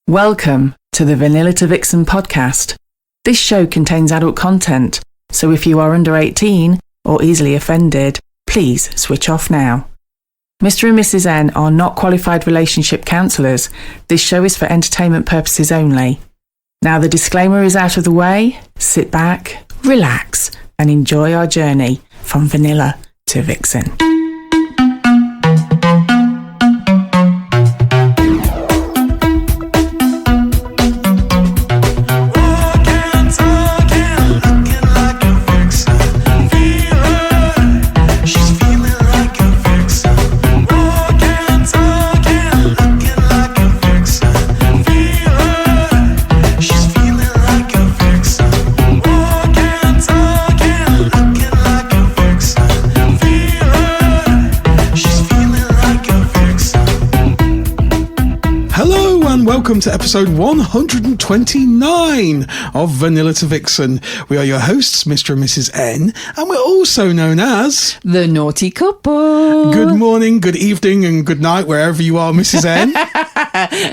Welcome to the Vanilla to Vixen podcast. This show contains adult content, so if you are under 18 or easily offended, please switch off now. Mr. and Mrs. N are not qualified relationship counsellors. This show is for entertainment purposes only. Now the disclaimer is out of the way, sit back, relax, and enjoy our journey from Vanilla to Vixen. Welcome to episode 129 of Vanilla to Vixen. We are your hosts, Mr. and Mrs. N, and we're also known as... The Naughty Couple. Good morning, good evening, and good night, wherever you are, Mrs. N.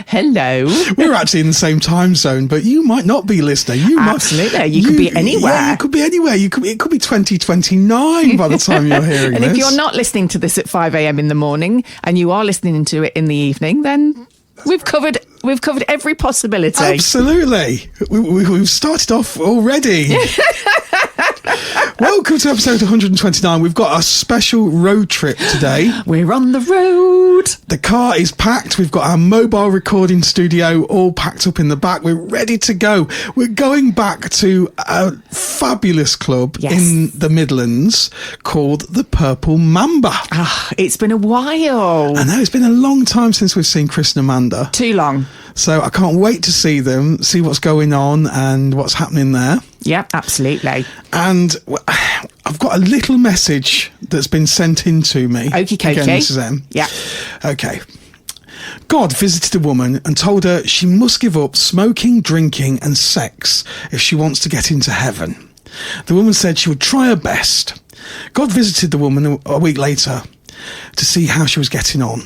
Hello. We're actually in the same time zone, but you might not be listening. Absolutely. You could be anywhere. Yeah, you could be anywhere. It could be 2029 by the time you're hearing and this. And if you're not listening to this at 5 a.m. in the morning, and you are listening to it in the evening, then... We've covered every possibility. Absolutely. We've started off already. Welcome to episode 129. We've got a special road trip today. We're on the road. The car is packed. We've got our mobile recording studio all packed up in the back. We're ready to go. We're going back to a fabulous club in the Midlands called the Purple Mamba. It's been a while. I know, it's been a long time since we've seen Chris and Amanda. Too long. So I can't wait to see them, see what's going on and what's happening there. Yeah, absolutely. And I've got a little message that's been sent in to me. Okie dokie. Again, Mrs. M. Yeah. Okay. God visited a woman and told her she must give up smoking, drinking and sex if she wants to get into heaven. The woman said she would try her best. God visited the woman a week later to see how she was getting on.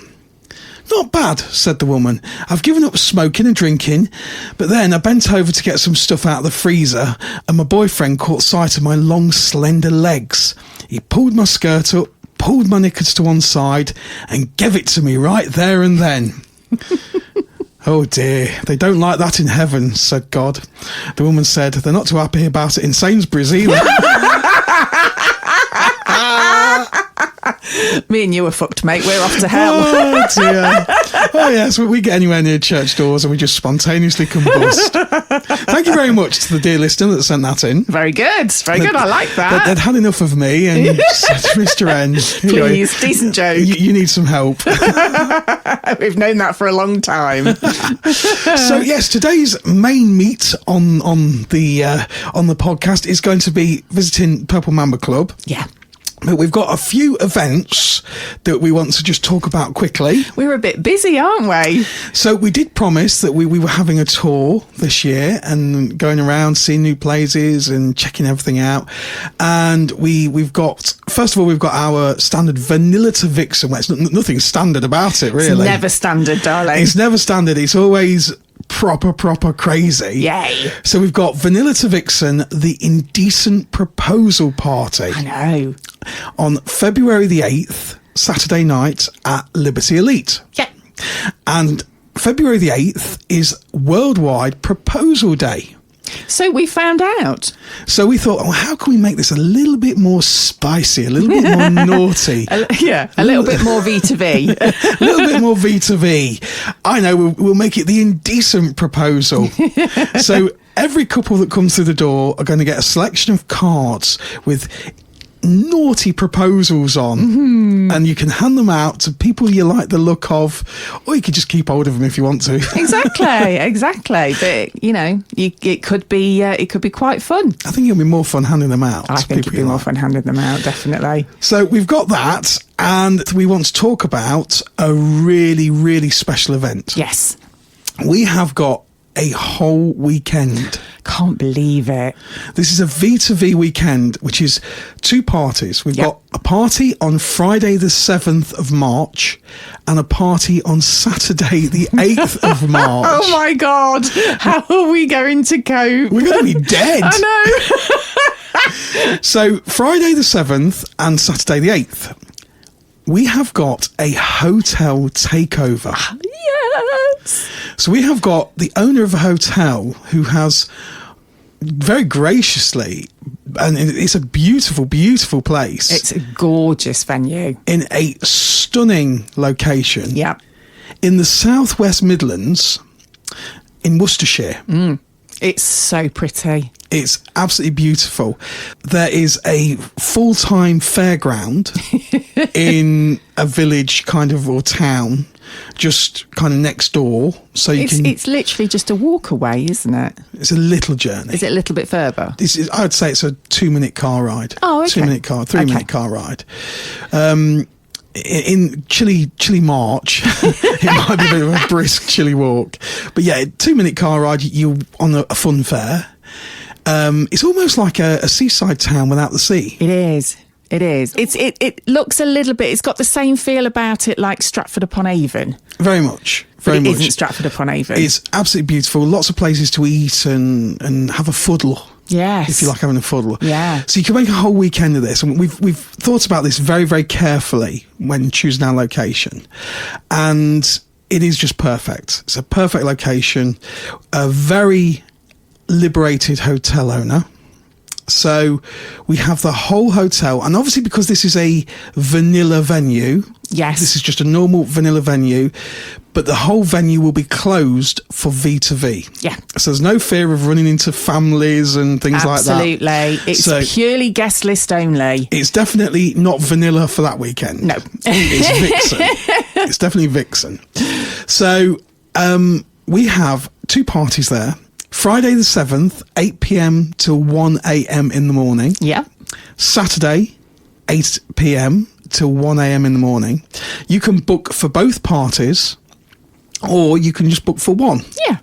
Not bad, said the woman. I've given up smoking and drinking, but then I bent over to get some stuff out of the freezer and my boyfriend caught sight of my long, slender legs. He pulled my skirt up, pulled my knickers to one side and gave it to me right there and then. Oh dear, they don't like that in heaven, said God. The woman said they're not too happy about it in Sainsbury's either. Me and you are fucked, mate. We're off to hell. Oh dear. Oh yes, we get anywhere near church doors and we just spontaneously combust. Thank you very much to the dear listener that sent that in. Very good. Very good. I like that. They'd had enough of me and said, Mr. N, please, decent joke. You need some help. We've known that for a long time. So yes, today's main meat on the podcast is going to be visiting Purple Mamba Club. Yeah. But we've got a few events that we want to just talk about quickly. We're a bit busy, aren't we? So we did promise that we were having a tour this year and going around seeing new places and checking everything out. And we've got, first of all, we've got our standard Vanilla to Vixen. Well, it's nothing standard about it, really. It's never standard, darling. It's never standard. It's always proper crazy. Yay. So we've got Vanilla to Vixen, the Indecent Proposal Party. I know. On February the 8th, Saturday night at Liberty Elite. Yeah. And February the 8th is Worldwide Proposal Day. So we found out. So we thought, how can we make this a little bit more spicy, a little bit more naughty? A little bit more V to V. A little bit more V to V. I know, we'll make it the Indecent Proposal. So every couple that comes through the door are going to get a selection of cards with naughty proposals on, and you can hand them out to people you like the look of, or you could just keep hold of them if you want to. Exactly. But you know, it could be quite fun. I think it'll be more fun handing them out. I think it'll be more fun handing them out, definitely. So we've got that, and we want to talk about a really special event. Yes, we have got a whole weekend. can't believe it. This is a V2V weekend, which is 2 parties. We've got a party on Friday the 7th of March and a party on Saturday the 8th of March. Oh my God. How are we going to cope? We're going to be dead. I know. So Friday the 7th and Saturday the 8th, we have got a hotel takeover. Yes. So we have got the owner of a hotel who has very graciously, and it's a beautiful, beautiful place. It's a gorgeous venue. In a stunning location. Yep. In the Southwest Midlands, in Worcestershire. It's so pretty. It's absolutely beautiful. There is a full-time fairground in a village kind of, or town, just kind of next door. So it's literally just a walk away, isn't it? It's a little journey. Is it a little bit further? I would say it's a 2-minute car ride. Oh, okay. 3-minute car ride. In chilly March, it might be a bit of a brisk, chilly walk. But yeah, 2-minute car ride, you're on a fun fair. It's almost like a seaside town without the sea. It is. It is. It looks a little bit. It's got the same feel about it like Stratford upon Avon. Very much. Very much. It isn't Stratford upon Avon. It's absolutely beautiful. Lots of places to eat and have a fuddle. Yes. If you like having a fuddle. Yeah. So you can make a whole weekend of this. And we've thought about this very, very carefully when choosing our location. And it is just perfect. It's a perfect location. A very liberated hotel owner. So we have the whole hotel, and obviously because this is a vanilla venue, yes, this is just a normal vanilla venue, but the whole venue will be closed for V2V. Yeah. So there's no fear of running into families and things Absolutely. like that. It's purely guest list only. It's definitely not vanilla for that weekend. No. It's Vixen. It's definitely Vixen. So we have 2 parties there. Friday the 7th, 8 p.m. till 1 a.m. in the morning. Yeah. Saturday, 8 p.m. till 1 a.m. in the morning. You can book for both parties, or you can just book for one. Yeah.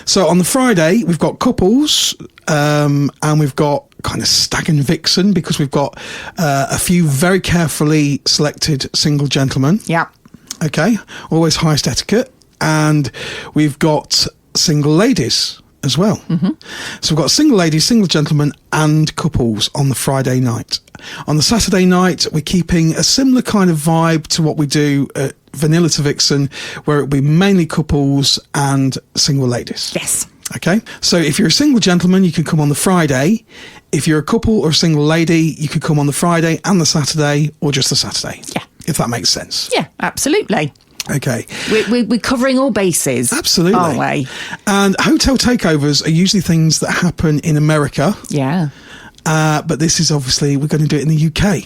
So on the Friday, we've got couples, and we've got kind of stag and vixen, because we've got a few very carefully selected single gentlemen. Yeah. Okay. Always highest etiquette. And we've got single ladies as well. Mm-hmm. So we've got single ladies, single gentlemen and couples on the Friday night. On the Saturday night, we're keeping a similar kind of vibe to what we do at Vanilla to Vixen, where it'll be mainly couples and single ladies. Yes. Okay. So if you're a single gentleman, you can come on the Friday. If you're a couple or a single lady, you could come on the Friday and the Saturday, or just the Saturday. Yeah. If that makes sense. Yeah, absolutely. Okay. We're covering all bases. Absolutely. Aren't we? And hotel takeovers are usually things that happen in America. Yeah. But this is obviously, we're going to do it in the UK.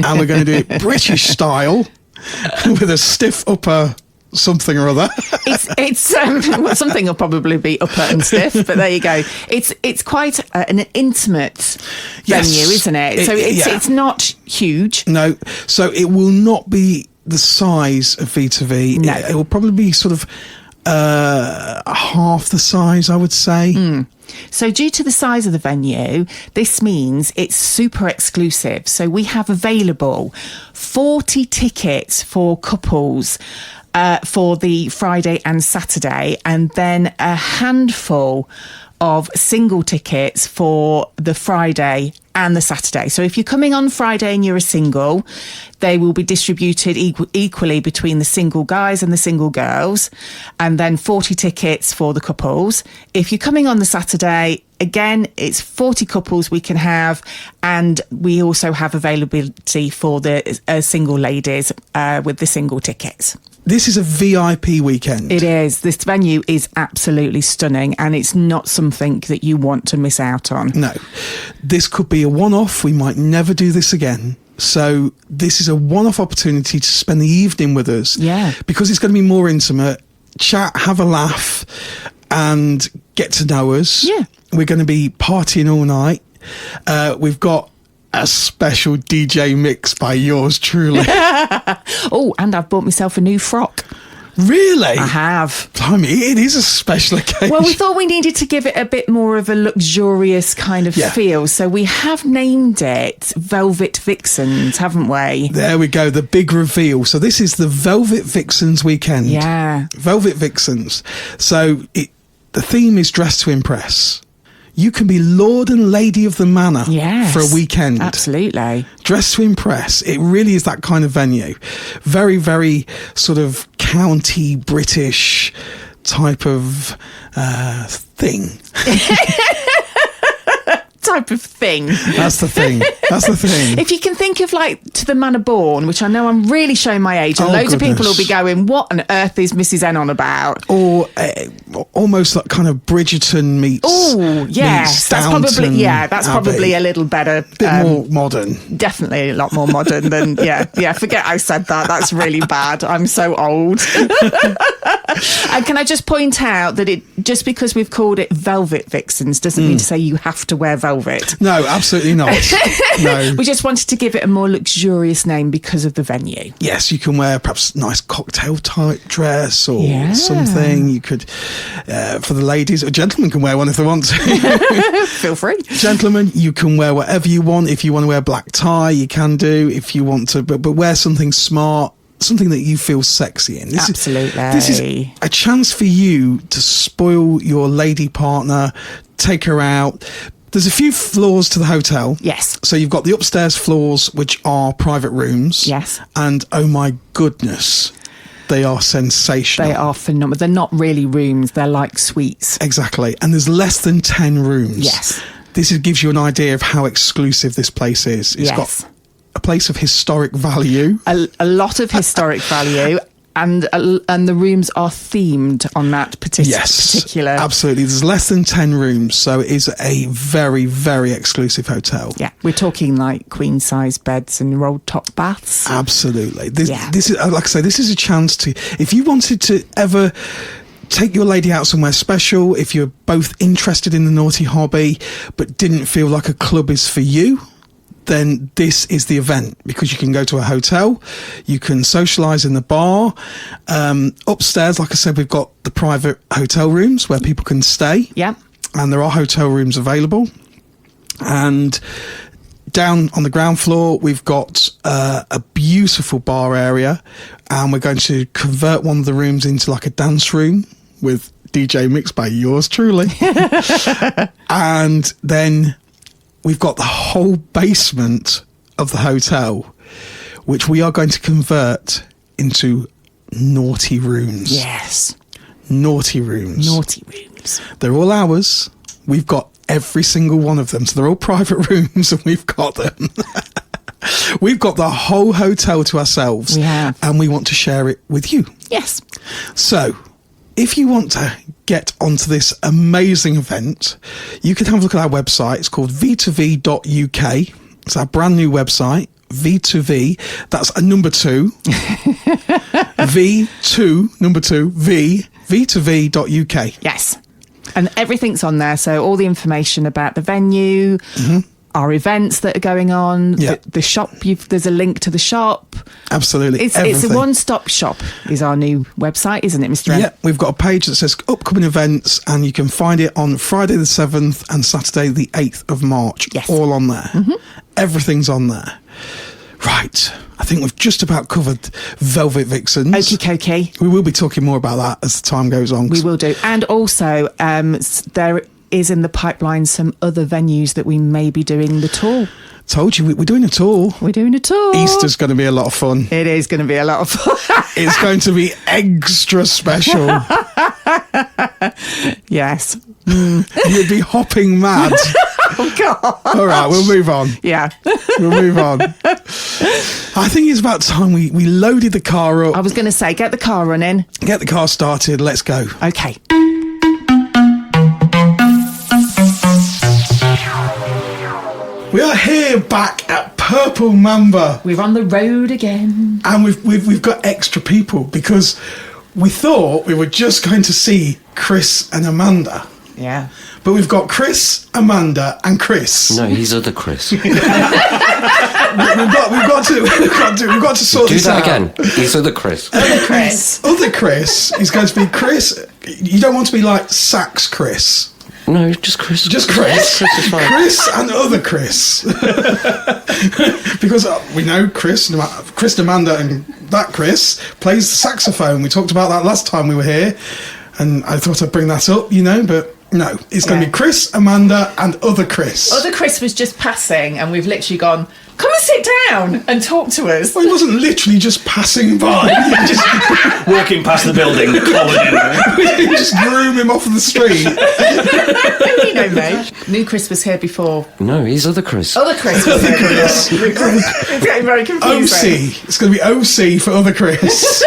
And we're going to do it British style with a stiff upper something or other. It's well, something will probably be upper and stiff, but there you go. It's quite an intimate venue, isn't it? So it's not huge. No. So it will not be the size of V2V. No. It will probably be sort of half the size, I would say. So due to the size of the venue, this means it's super exclusive. So we have available 40 tickets for couples for the Friday and Saturday, and then a handful of single tickets for the Friday and the Saturday. So if you're coming on Friday and you're a single, they will be distributed equally between the single guys and the single girls, and then 40 tickets for the couples. If you're coming on the Saturday, again, it's 40 couples we can have, and we also have availability for the single ladies with the single tickets. This is a VIP weekend. It is. This venue is absolutely stunning, and it's not something that you want to miss out on. No. This could be a one-off. We might never do this again. So this is a one-off opportunity to spend the evening with us. Yeah. Because it's going to be more intimate. Chat, have a laugh, and get to know us. Yeah. We're going to be partying all night. We've got a special DJ mix by yours truly. Oh, and I've bought myself a new frock. Really? I have. Blimey, it is a special occasion. Well, we thought we needed to give it a bit more of a luxurious kind of feel, so we have named it Velvet Vixens, haven't we? There we go, the big reveal. So this is the Velvet Vixens weekend. Yeah. Velvet Vixens. So the theme is Dress to Impress. You can be Lord and Lady of the Manor for a weekend. Absolutely. Dress to Impress. It really is that kind of venue. Very, very sort of county British type of thing. Type of thing. That's the thing. That's the thing. If you can think of To the Manor Born, which I know I'm really showing my age, and loads of people will be going, what on earth is Mrs. N on about? Or almost like kind of Bridgerton meets. Oh, yes. That's probably a little better. Bit more modern. Definitely a lot more modern than, forget I said that. That's really bad. I'm so old. And can I just point out that just because we've called it Velvet Vixens doesn't mean to say you have to wear velvet. No, absolutely not. No. We just wanted to give it a more luxurious name because of the venue. Yes, you can wear perhaps a nice cocktail type dress or something. You could, for the ladies, or gentlemen can wear one if they want to. Feel free. Gentlemen, you can wear whatever you want. If you want to wear a black tie, you can do. If you want to, but wear something smart. Something that you feel sexy in. Absolutely. This is a chance for you to spoil your lady partner, take her out. There's a few floors to the hotel. Yes. So you've got the upstairs floors, which are private rooms. Yes. And oh my goodness, they are sensational. They are phenomenal. They're not really rooms. They're like suites. Exactly. And there's less than 10 rooms. Yes. This gives you an idea of how exclusive this place is. It's got a place of historic value. A lot of historic value. And the rooms are themed on that particular. Absolutely. There's less than 10 rooms, so it is a very, very exclusive hotel. Yeah, we're talking like queen size beds and rolled top baths. Absolutely. This is, like I say, this is a chance to, if you wanted to ever take your lady out somewhere special, if you're both interested in the naughty hobby but didn't feel like a club is for you, then this is the event, because you can go to a hotel, you can socialise in the bar. Upstairs, like I said, we've got the private hotel rooms where people can stay. Yeah. And there are hotel rooms available. And down on the ground floor, we've got a beautiful bar area, and we're going to convert one of the rooms into like a dance room with DJ mixed by yours truly. And then we've got the whole basement of the hotel, which we are going to convert into naughty rooms. Yes. Naughty rooms. Naughty rooms. They're all ours. We've got every single one of them. So they're all private rooms and we've got them. We've got the whole hotel to ourselves. We have. And we want to share it with you. Yes. So if you want to get onto this amazing event, you can have a look at our website. It's called v2v.uk. It's our brand new website, V2V. That's a number 2. V2, number 2, v2v.uk. Yes. And everything's on there. So all the information about the venue, our events that are going on, the shop, there's a link to the shop. Absolutely. It's a one-stop shop is our new website, isn't it, Mr. M? Yeah, we've got a page that says upcoming events, and you can find it on Friday the 7th and Saturday the 8th of March. Yes. All on there. Everything's on there. Right. I think we've just about covered Velvet Vixens. Okie dokie. We will be talking more about that as the time goes on. We will do. And also, there is in the pipeline some other venues that we may be doing the tour. Told you, we're doing a tour. We're doing a tour. Easter's going to be a lot of fun. It is going to be a lot of fun. It's going to be extra special. Yes. You'd be hopping mad. Oh, God. All right, we'll move on. Yeah. We'll move on. I think it's about time we loaded the car up. I was going to say, get the car running. Get the car started. Let's go. Okay. We are here back at Purple Mamba. We're on the road again. And we've got extra people because we thought we were just going to see Chris and Amanda. Yeah. But we've got Chris, Amanda and Chris. No, he's other Chris. we've got to sort Do this that out. again. He's other Chris. Other Chris is going to be Chris. You don't want to be like Sax Chris. No, just Chris. Just Chris. Chris is fine. Chris and other Chris. Because we know Chris and Amanda, and that Chris plays the saxophone. We talked about that last time we were here, and I thought I'd bring that up, but no, it's going to be Chris, Amanda, and other Chris. Other Chris was just passing, and we've literally gone, come and sit down and talk to us. Well, he wasn't literally just passing by. He just Walking past the building, collared in. we just groom him off of the street. You know me. New Chris was here before. No, he's other Chris. Other Chris was here before. It's getting very confusing. OC. It's going to be OC for other Chris.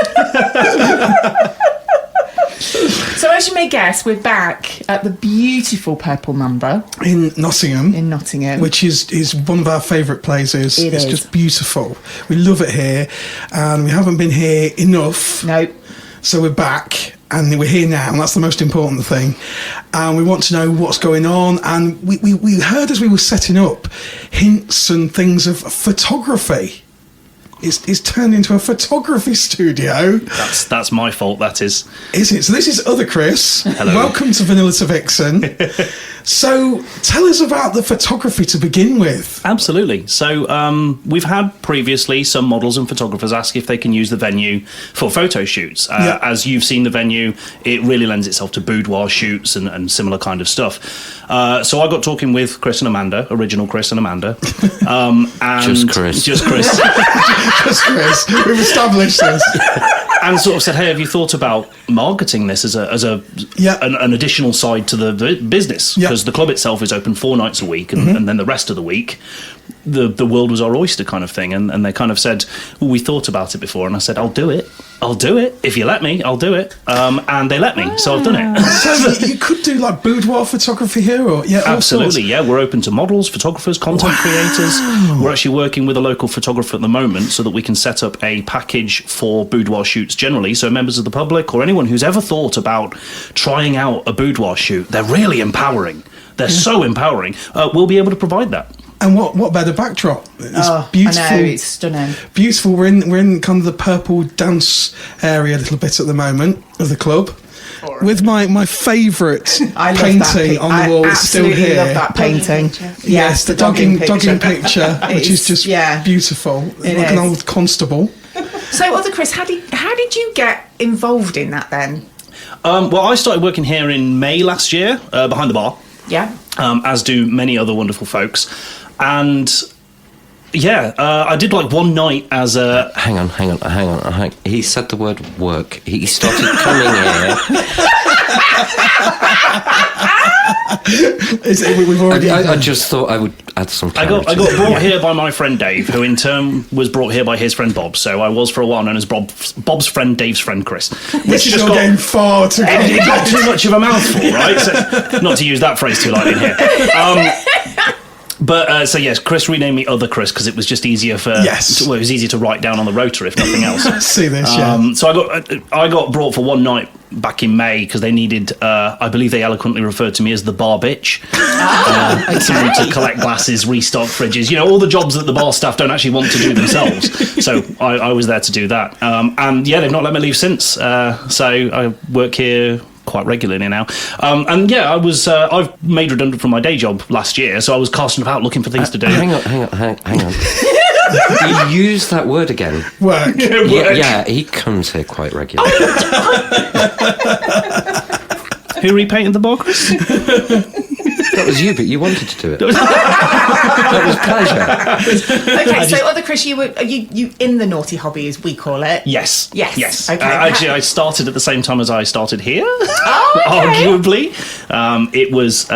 So as you may guess, we're back at the beautiful Purple Mamba In Nottingham. in Nottingham. Which is one of our favourite places. It It's is. just beautiful. We love it here, and we haven't been here enough. No. So we're back, and we're here now, and that's the most important thing. And we want to know what's going on. And we heard as we were setting up hints and things of photography. It's turned into a photography studio. That's my fault, that is. Is it? So this is other Chris. Hello. Welcome to Vanilla to Vixen. So tell us about the photography to begin with. Absolutely. So we've had previously some models and photographers ask if they can use the venue for photo shoots. Yeah. As you've seen the venue, it really lends itself to boudoir shoots and similar kind of stuff. So I got talking with Chris and Amanda, original Chris and Amanda. And Just Chris. Just Chris. Just Chris. We've established this. And sort of said, hey, have you thought about marketing this as an additional side to the business? Yeah. Because the club itself is open 4 nights a week, and then the rest of the week, the world was our oyster kind of thing. And they kind of said, well, we thought about it before. And I said, I'll do it. If you let me, I'll do it. And they let me, so I've done it. So you could do like boudoir photography here, or all Absolutely, sorts. yeah. We're open to models, photographers, content creators. We're actually working with a local photographer at the moment so that we can set up a package for boudoir shoots generally. So members of the public or anyone who's ever thought about trying out a boudoir shoot, they're really empowering. They're so empowering. We'll be able to provide that. And what better backdrop? It's beautiful. I know, it's stunning. Beautiful. We're in kind of the purple dance area a little bit at the moment of the club. With my favourite I love painting that on the wall. It's still absolutely here. love that painting. Yes, the dogging picture, which is just yeah. beautiful. It like an is. old constable. So, other Chris, how did you get involved in that then? Well, I started working here in May last year, behind the bar. Yeah. As do many other wonderful folks. And yeah, I did like one night as a... Hang on. He said the word work. He started coming here. We've already. I just thought I would add some I clarity. got brought here by my friend Dave, who in turn was brought here by his friend Bob. So I was for a while known as Bob's friend, Dave's friend Chris. Which is getting far too. It got too much of a mouthful, right? So, not to use that phrase too lightly in here. But so yes, Chris renamed me Other Chris because it was just easier it was easier to write down on the rotor if nothing else. See this, yeah. So I got brought for one night back in May because they needed, I believe they eloquently referred to me as the bar bitch. Someone to collect glasses, restock fridges, all the jobs that the bar staff don't actually want to do themselves. So I was there to do that. And yeah, they've not let me leave since. So I work here quite regularly now. And yeah, I've made redundant from my day job last year, so I was casting about looking for things to do. Hang on. You use that word again. Work. Yeah, he comes here quite regularly. Who repainted the bar, Chris? That was you, but you wanted to do it. That was pleasure. Okay, so other Chris, you in the naughty hobby, as we call it. Yes. Yes. Okay. Actually, I started at the same time as I started here. Oh, okay. Arguably, it was.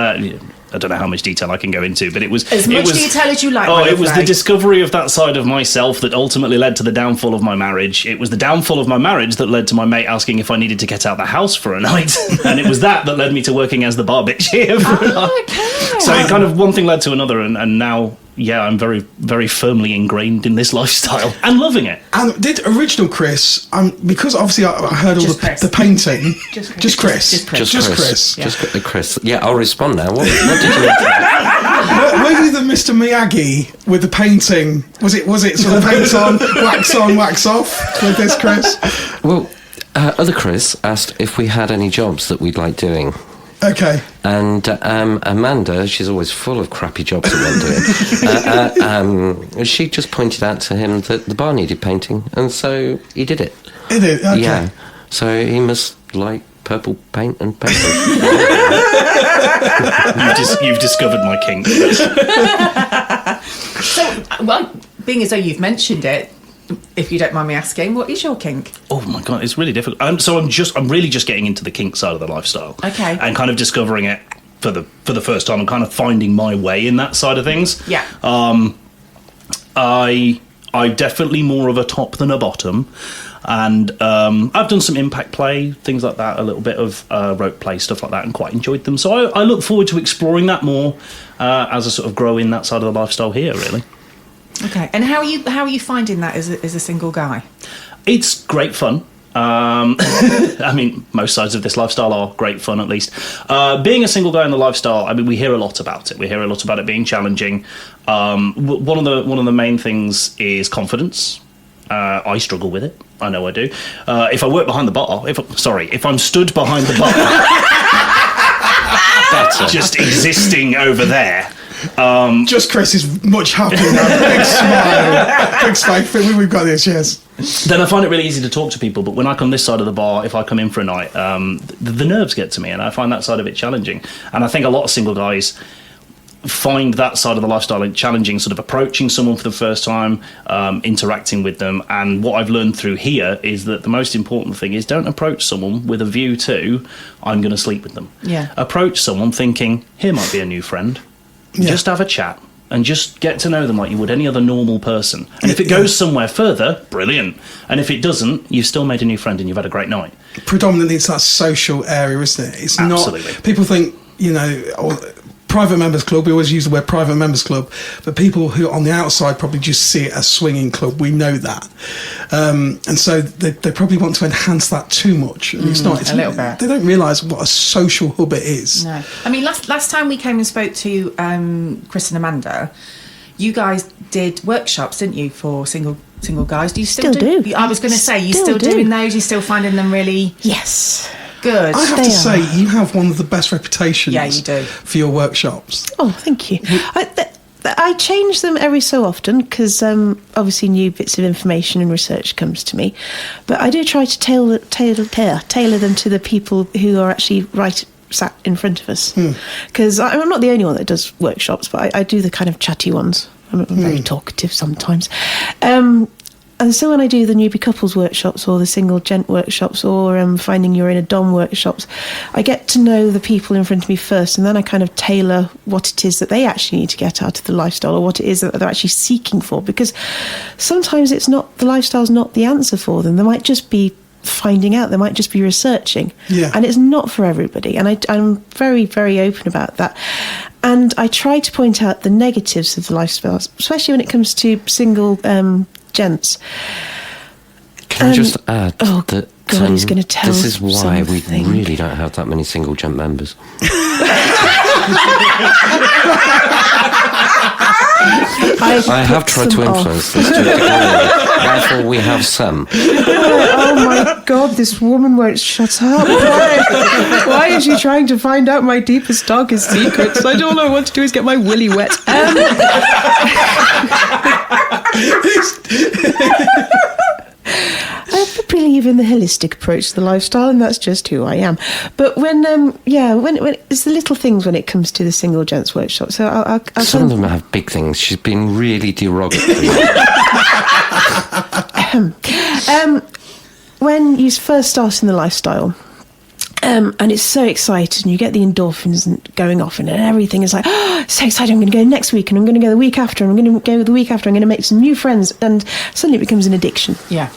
I don't know how much detail I can go into, but it was as much detail as you like. Oh, it was the discovery of that side of myself that ultimately led to the downfall of my marriage. It was the downfall of my marriage that led to my mate asking if I needed to get out the house for a night, and it was that led me to working as the bar bitch here for a night. Okay. So kind of one thing led to another, and now. Yeah, I'm very, very firmly ingrained in this lifestyle and loving it. And did original Chris, because obviously I heard all the painting. Just Chris. Just Chris. Yeah, I'll respond now. What did you Were you the Mr. Miyagi with the painting? Was it sort of paint on, wax off with this, Chris? Well, other Chris asked if we had any jobs that we'd like doing. Okay. And Amanda, she's always full of crappy jobs that want doing. She just pointed out to him that the bar needed painting, and so he did it. He did? Okay. Yeah. So he must like purple paint and paper. You've discovered my kink. So, well, being as though you've mentioned it, if you don't mind me asking, what is your kink? Oh my god, it's really difficult. I'm really just getting into the kink side of the lifestyle. Okay. And kind of discovering it for the first time and kind of finding my way in that side of things. Yeah. I'm definitely more of a top than a bottom. And I've done some impact play, things like that, a little bit of rope play, stuff like that, and quite enjoyed them. So I look forward to exploring that more as I sort of grow in that side of the lifestyle here, really. Okay. And how are you finding that as a single guy? It's great fun. I mean, most sides of this lifestyle are great fun, at least. Being a single guy in the lifestyle, I mean, we hear a lot about it. We hear a lot about it being challenging. One of the main things is confidence. I struggle with it. I know I do. If I work behind the bar, if I'm stood behind the bar, just existing over there. Just Chris is much happier now. Big smile. We've got this, yes. Then I find it really easy to talk to people, but when I come this side of the bar, if I come in for a night, the nerves get to me, and I find that side of it challenging. And I think a lot of single guys find that side of the lifestyle challenging, sort of approaching someone for the first time, interacting with them. And what I've learned through here is that the most important thing is don't approach someone with a view to, I'm going to sleep with them. Yeah. Approach someone thinking, here might be a new friend. Yeah. Just have a chat and just get to know them like you would any other normal person. And if it goes somewhere further, brilliant. And if it doesn't, you've still made a new friend and you've had a great night. Predominantly it's that social area, isn't it? It's Absolutely. not... People think, private members club, we always use the word private members club, but people who on the outside probably just see it as swinging club. We know that. And so they probably want to enhance that too much. And it's not. It's a little bit. They don't realise what a social hub it is. No. I mean, last time we came and spoke to Chris and Amanda, you guys did workshops, didn't you, for single guys? Do you still do? I was going to say, you still doing those? You're still finding them really... Yes. Good. I have to say, you have one of the best reputations you do. for your workshops. Oh, thank you. I change them every so often because obviously new bits of information and research comes to me. But I do try to tailor them to the people who are actually sat in front of us. Because I'm not the only one that does workshops, but I do the kind of chatty ones. I'm very talkative sometimes. And so when I do the newbie couples workshops or the single gent workshops or finding you're in a dom workshops, I get to know the people in front of me first, and then I kind of tailor what it is that they actually need to get out of the lifestyle or what it is that they're actually seeking for, because sometimes the lifestyle's not the answer for them. They might just be finding out, they might just be researching, and it's not for everybody, and I'm very, very open about that. And I try to point out the negatives of the lifestyle, especially when it comes to single gents. Can I just add that God, he's going to tell this is why something. we really don't have that many single gent members. I have tried to influence this to a degree. Therefore, we have some. Oh my God, this woman won't shut up. Why is she trying to find out my deepest, darkest secrets? I don't know what to do is get my willy wet. I believe in the holistic approach to the lifestyle, and that's just who I am. But when it's the little things when it comes to the single gents workshop. So I'll some of them have big things. She's been really derogatory. When you first start in the lifestyle, and it's so exciting, and you get the endorphins going off, and everything is like, oh, so exciting, I'm going to go next week, and I'm going to go the week after, and I'm going to go the week after, I'm going to make some new friends, and suddenly it becomes an addiction. Yeah.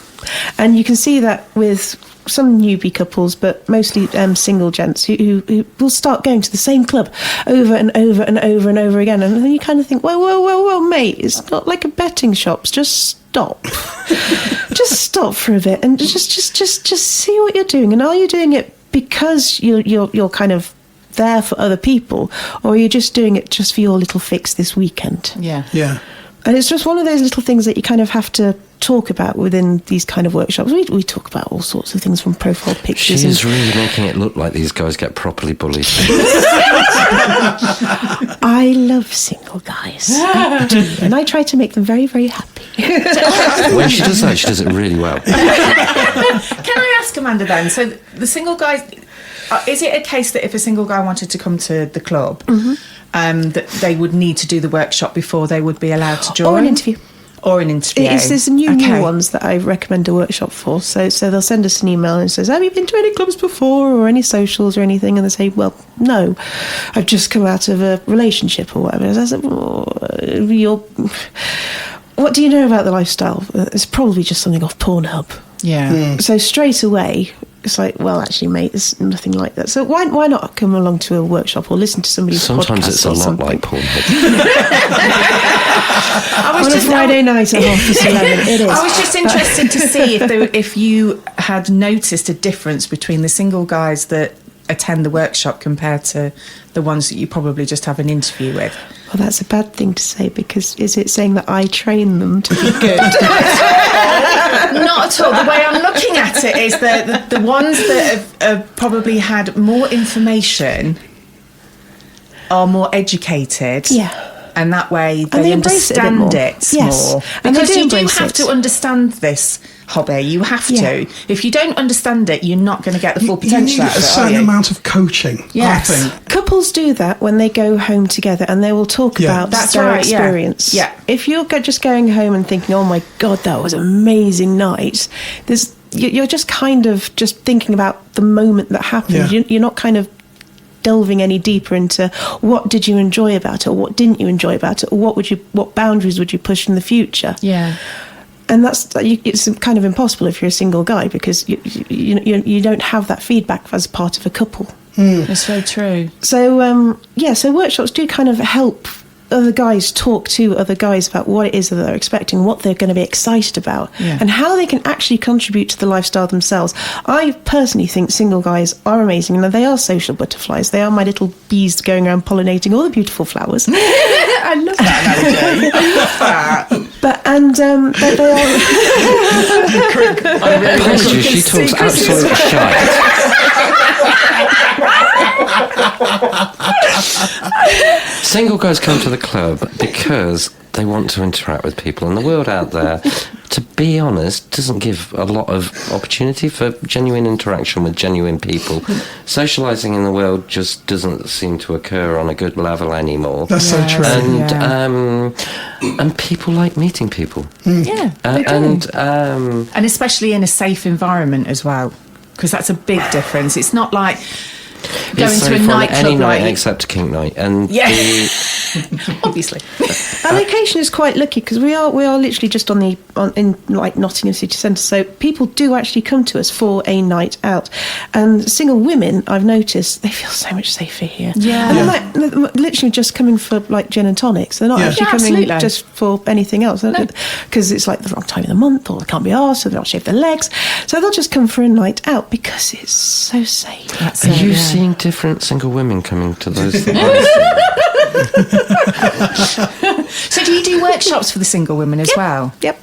And you can see that with some newbie couples, but mostly single gents who will start going to the same club over and over and over and over again. And then you kind of think, well, mate, it's not like a betting shop. Just stop. Just stop for a bit and just see what you're doing. And are you doing it because you're kind of there for other people, or are you just doing it just for your little fix this weekend? Yeah. Yeah. And it's just one of those little things that you kind of have to talk about within these kind of workshops. We talk about all sorts of things, from profile pictures. She's really making it look like these guys get properly bullied. I love single guys. I do. And I try to make them very, very happy. When she does that, she does it really well. Can I ask Amanda then? So the single guys, is it a case that if a single guy wanted to come to the club, that they would need to do the workshop before they would be allowed to join? Or an interview. Or an interview. There's new ones that I recommend a workshop for. So they'll send us an email and says, have you been to any clubs before or any socials or anything? And they say, well, no, I've just come out of a relationship or whatever. And I said, what do you know about the lifestyle? It's probably just something off Pornhub. Yeah. So straight away, it's like, well, actually, mate, it's nothing like that. So why not come along to a workshop or listen to somebody's podcast? Sometimes it's a lot something. like Pornhub. On a Friday night at 11:30, it is. I was just interested to see if you had noticed a difference between the single guys that attend the workshop compared to the ones that you probably just have an interview with. Well, that's a bad thing to say, because is it saying that I train them to be good? Not at all. The way I'm looking at it is that the ones that have probably had more information are more educated. Yeah. And that way And they embrace it a bit understand more. it Yes. more. And they Because do you do embrace have it. to understand this hobby. You have Yeah. to. If you don't understand it, you're not going to get the full You potential need out a of it, are certain you? amount of coaching, Yes. I think. Couples do that when they go home together, and they will talk Yeah. about That's their right, yeah. experience. Yeah. If you're just going home and thinking, oh my God, that was an amazing night, you're just kind of just thinking about the moment that happened. Yeah. You're not kind of delving any deeper into what did you enjoy about it, or what didn't you enjoy about it, or what boundaries would you push in the future. Yeah. And it's kind of impossible if you're a single guy, because you don't have that feedback as part of a couple. That's so true. So so workshops do kind of help other guys talk to other guys about what it is that they're expecting, what they're going to be excited about, Yeah. and how they can actually contribute to the lifestyle themselves. I personally think single guys are amazing, and they are social butterflies. They are my little bees going around pollinating all the beautiful flowers. I love that analogy. I love that. They are. Bless you, she talks absolute shite. Single guys come to the club because they want to interact with people, and the world out there, to be honest, doesn't give a lot of opportunity for genuine interaction with genuine people. Socialising in the world just doesn't seem to occur on a good level anymore. That's so true. And people like meeting people. Yeah. they do. And especially in a safe environment as well, because that's a big difference. It's not like going it's to safe a on nightclub, any night right? except a kink night. And Yeah. Obviously. Our location is quite lucky, because we are literally just in like Nottingham city centre, so people do actually come to us for a night out. And single women, I've noticed, they feel so much safer here. Yeah. And they're literally just coming for like gin and tonics. They're not Yeah. actually Yeah, coming absolutely. just for anything else, because it's like the wrong time of the month, or they can't be arsed, so they'll not shave their legs. So they'll just come for a night out because it's so safe. That's are it, you yeah. seeing different single women coming to those things? So do you do workshops for the single women as well? Yep.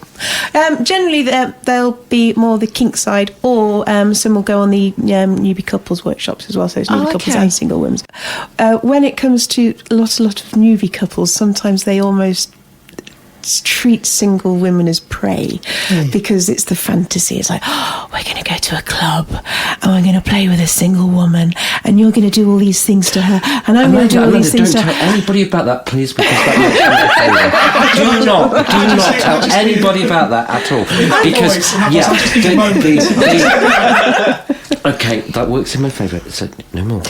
Generally, they'll be more the kink side, or some will go on the newbie couples workshops as well. So it's newbie couples okay. and single women. When it comes to a lot of newbie couples, sometimes they almost treat single women as prey, because it's the fantasy. It's like, oh, we're going to go to a club and we're going to play with a single woman, and you're going to do all these things to her, and I'm going to do all these things don't to tell her. anybody about that, please, because that makes me favour. Do not tell anybody about that at all. Because, okay, that works in my favour. So, no more.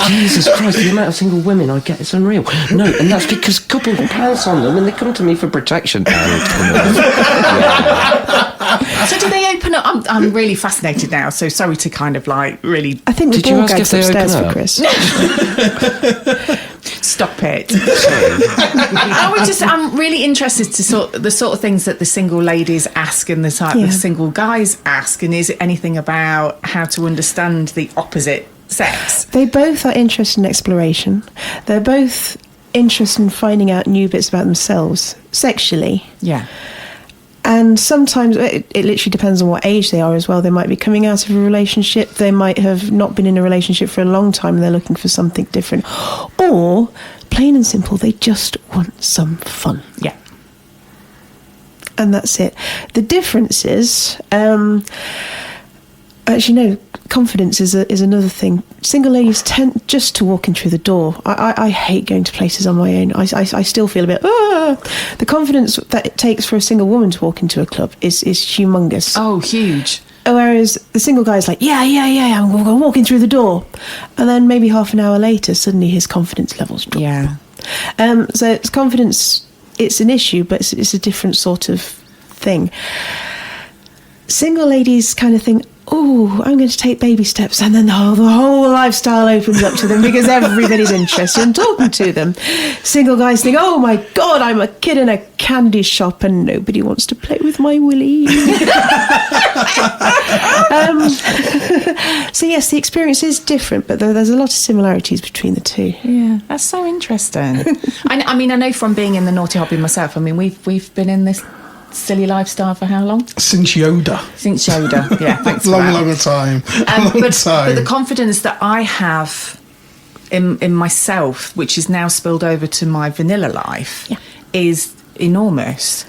Jesus Christ, the amount of single women I get is unreal. No, and that's because couples pounce on them and they come to me for protection. So do they open up? I'm really fascinated now, so sorry to kind of like really... I think the Did you ball ask gag's if they upstairs open for up? Chris. Stop it. I'm really interested to the sort of things that the single ladies ask and the type the single guys ask. And is it anything about how to understand the opposite sex? They both are interested in exploration. They're both interested in finding out new bits about themselves sexually. Yeah. And sometimes it literally depends on what age they are as well. They might be coming out of a relationship. They might have not been in a relationship for a long time and they're looking for something different. Or, plain and simple, they just want some fun. Yeah. And that's it. The difference is, actually, no, confidence is another thing. Single ladies tend just to walk in through the door. I hate going to places on my own. I still feel a bit, The confidence that it takes for a single woman to walk into a club is humongous. Oh, huge. Whereas the single guy's like, yeah, I'm walking through the door. And then maybe half an hour later, suddenly his confidence levels drop. Yeah. So it's confidence, it's an issue, but it's a different sort of thing. Single ladies kind of think, oh, I'm going to take baby steps, and then the whole lifestyle opens up to them because everybody's interested in talking to them. Single guys think, oh my God, I'm a kid in a candy shop and nobody wants to play with my willy. So yes, the experience is different, but there's a lot of similarities between the two. Yeah, that's so interesting. I mean, I know from being in the naughty hobby myself, I mean, we've been in this silly lifestyle for how long? Since Yoda. Yeah, thanks for long, that. long time. But the confidence that I have in myself, which is now spilled over to my vanilla life, is enormous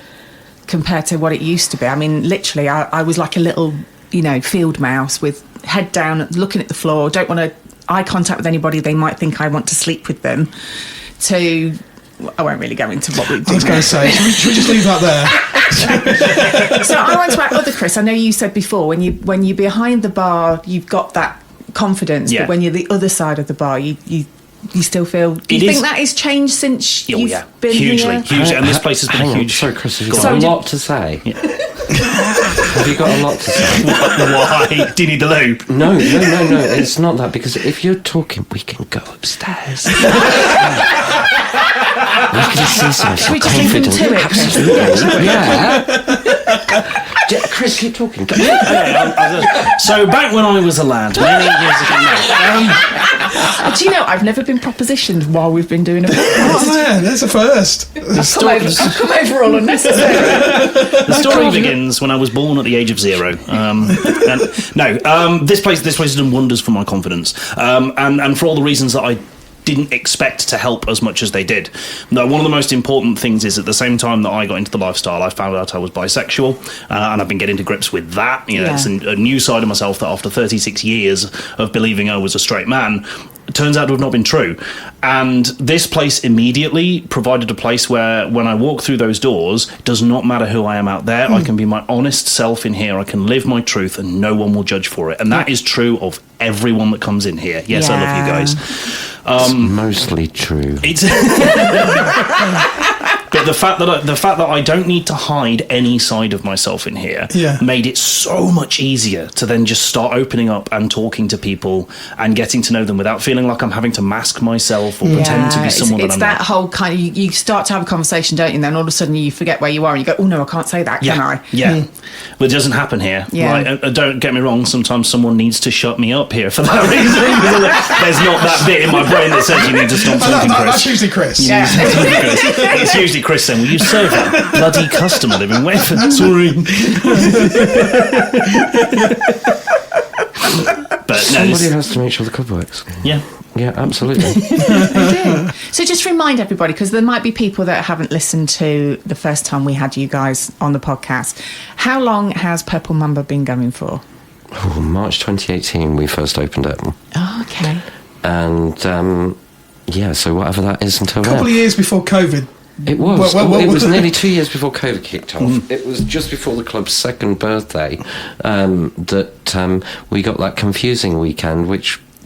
compared to what it used to be. I mean, literally, I was like a little, field mouse with head down, looking at the floor, don't want to eye contact with anybody. They might think I want to sleep with them. I won't really go into what we do. I was going to say, should we just leave that there? So I want to ask other Chris. I know you said before when you're behind the bar, you've got that confidence, but when you're the other side of the bar, you still feel. Do you think that has changed since you've been hugely, here? and this place has been huge. Sorry, Chris, have you got a lot to say? Yeah. Have you got a lot to say? Why? Do you need the lube? No. It's not that, because if you're talking, we can go upstairs. We can see some Should we just link them to it? Absolutely. Yeah. Chris, keep talking. So back when I was a lad, many years ago. Do you know, I've never been propositioned while we've been doing a podcast. Oh man, that's a first. I've come over all unnecessary. The story begins when I was born at the age of 0. This place has done wonders for my confidence, and for all the reasons that I didn't expect to help as much as they did. Now, one of the most important things is at the same time that I got into the lifestyle, I found out I was bisexual, and I've been getting to grips with that. It's a new side of myself that after 36 years of believing I was a straight man, it turns out to have not been true. And this place immediately provided a place where when I walk through those doors, it does not matter who I am out there, I can be my honest self in here, I can live my truth and no one will judge for it. And that is true of everyone that comes in here. Yes, I love you guys. It's mostly true. It's but the fact that I don't need to hide any side of myself in here made it so much easier to then just start opening up and talking to people and getting to know them without feeling like I'm having to mask myself or pretend to be someone that I'm not. It's that whole kind of, you start to have a conversation, don't you, and then all of a sudden you forget where you are and you go, oh no, I can't say that, can I? Yeah. But it doesn't happen here. Don't get me wrong, sometimes someone needs to shut me up here for that reason. There's not that bit in my brain that says you need to stop talking, Chris. That's usually Chris. It's usually Chris saying, will you serve that bloody customer they've been waiting for? Sorry. But somebody has to make sure the club works. Yeah, absolutely. So just remind everybody, because there might be people that haven't listened to the first time we had you guys on the podcast. How long has Purple Mamba been going for? March 2018 we first opened it. Oh, okay. And so whatever that is until a couple of years before COVID. It was. It was nearly 2 years before COVID kicked off. It was just before the club's second birthday that we got that confusing weekend,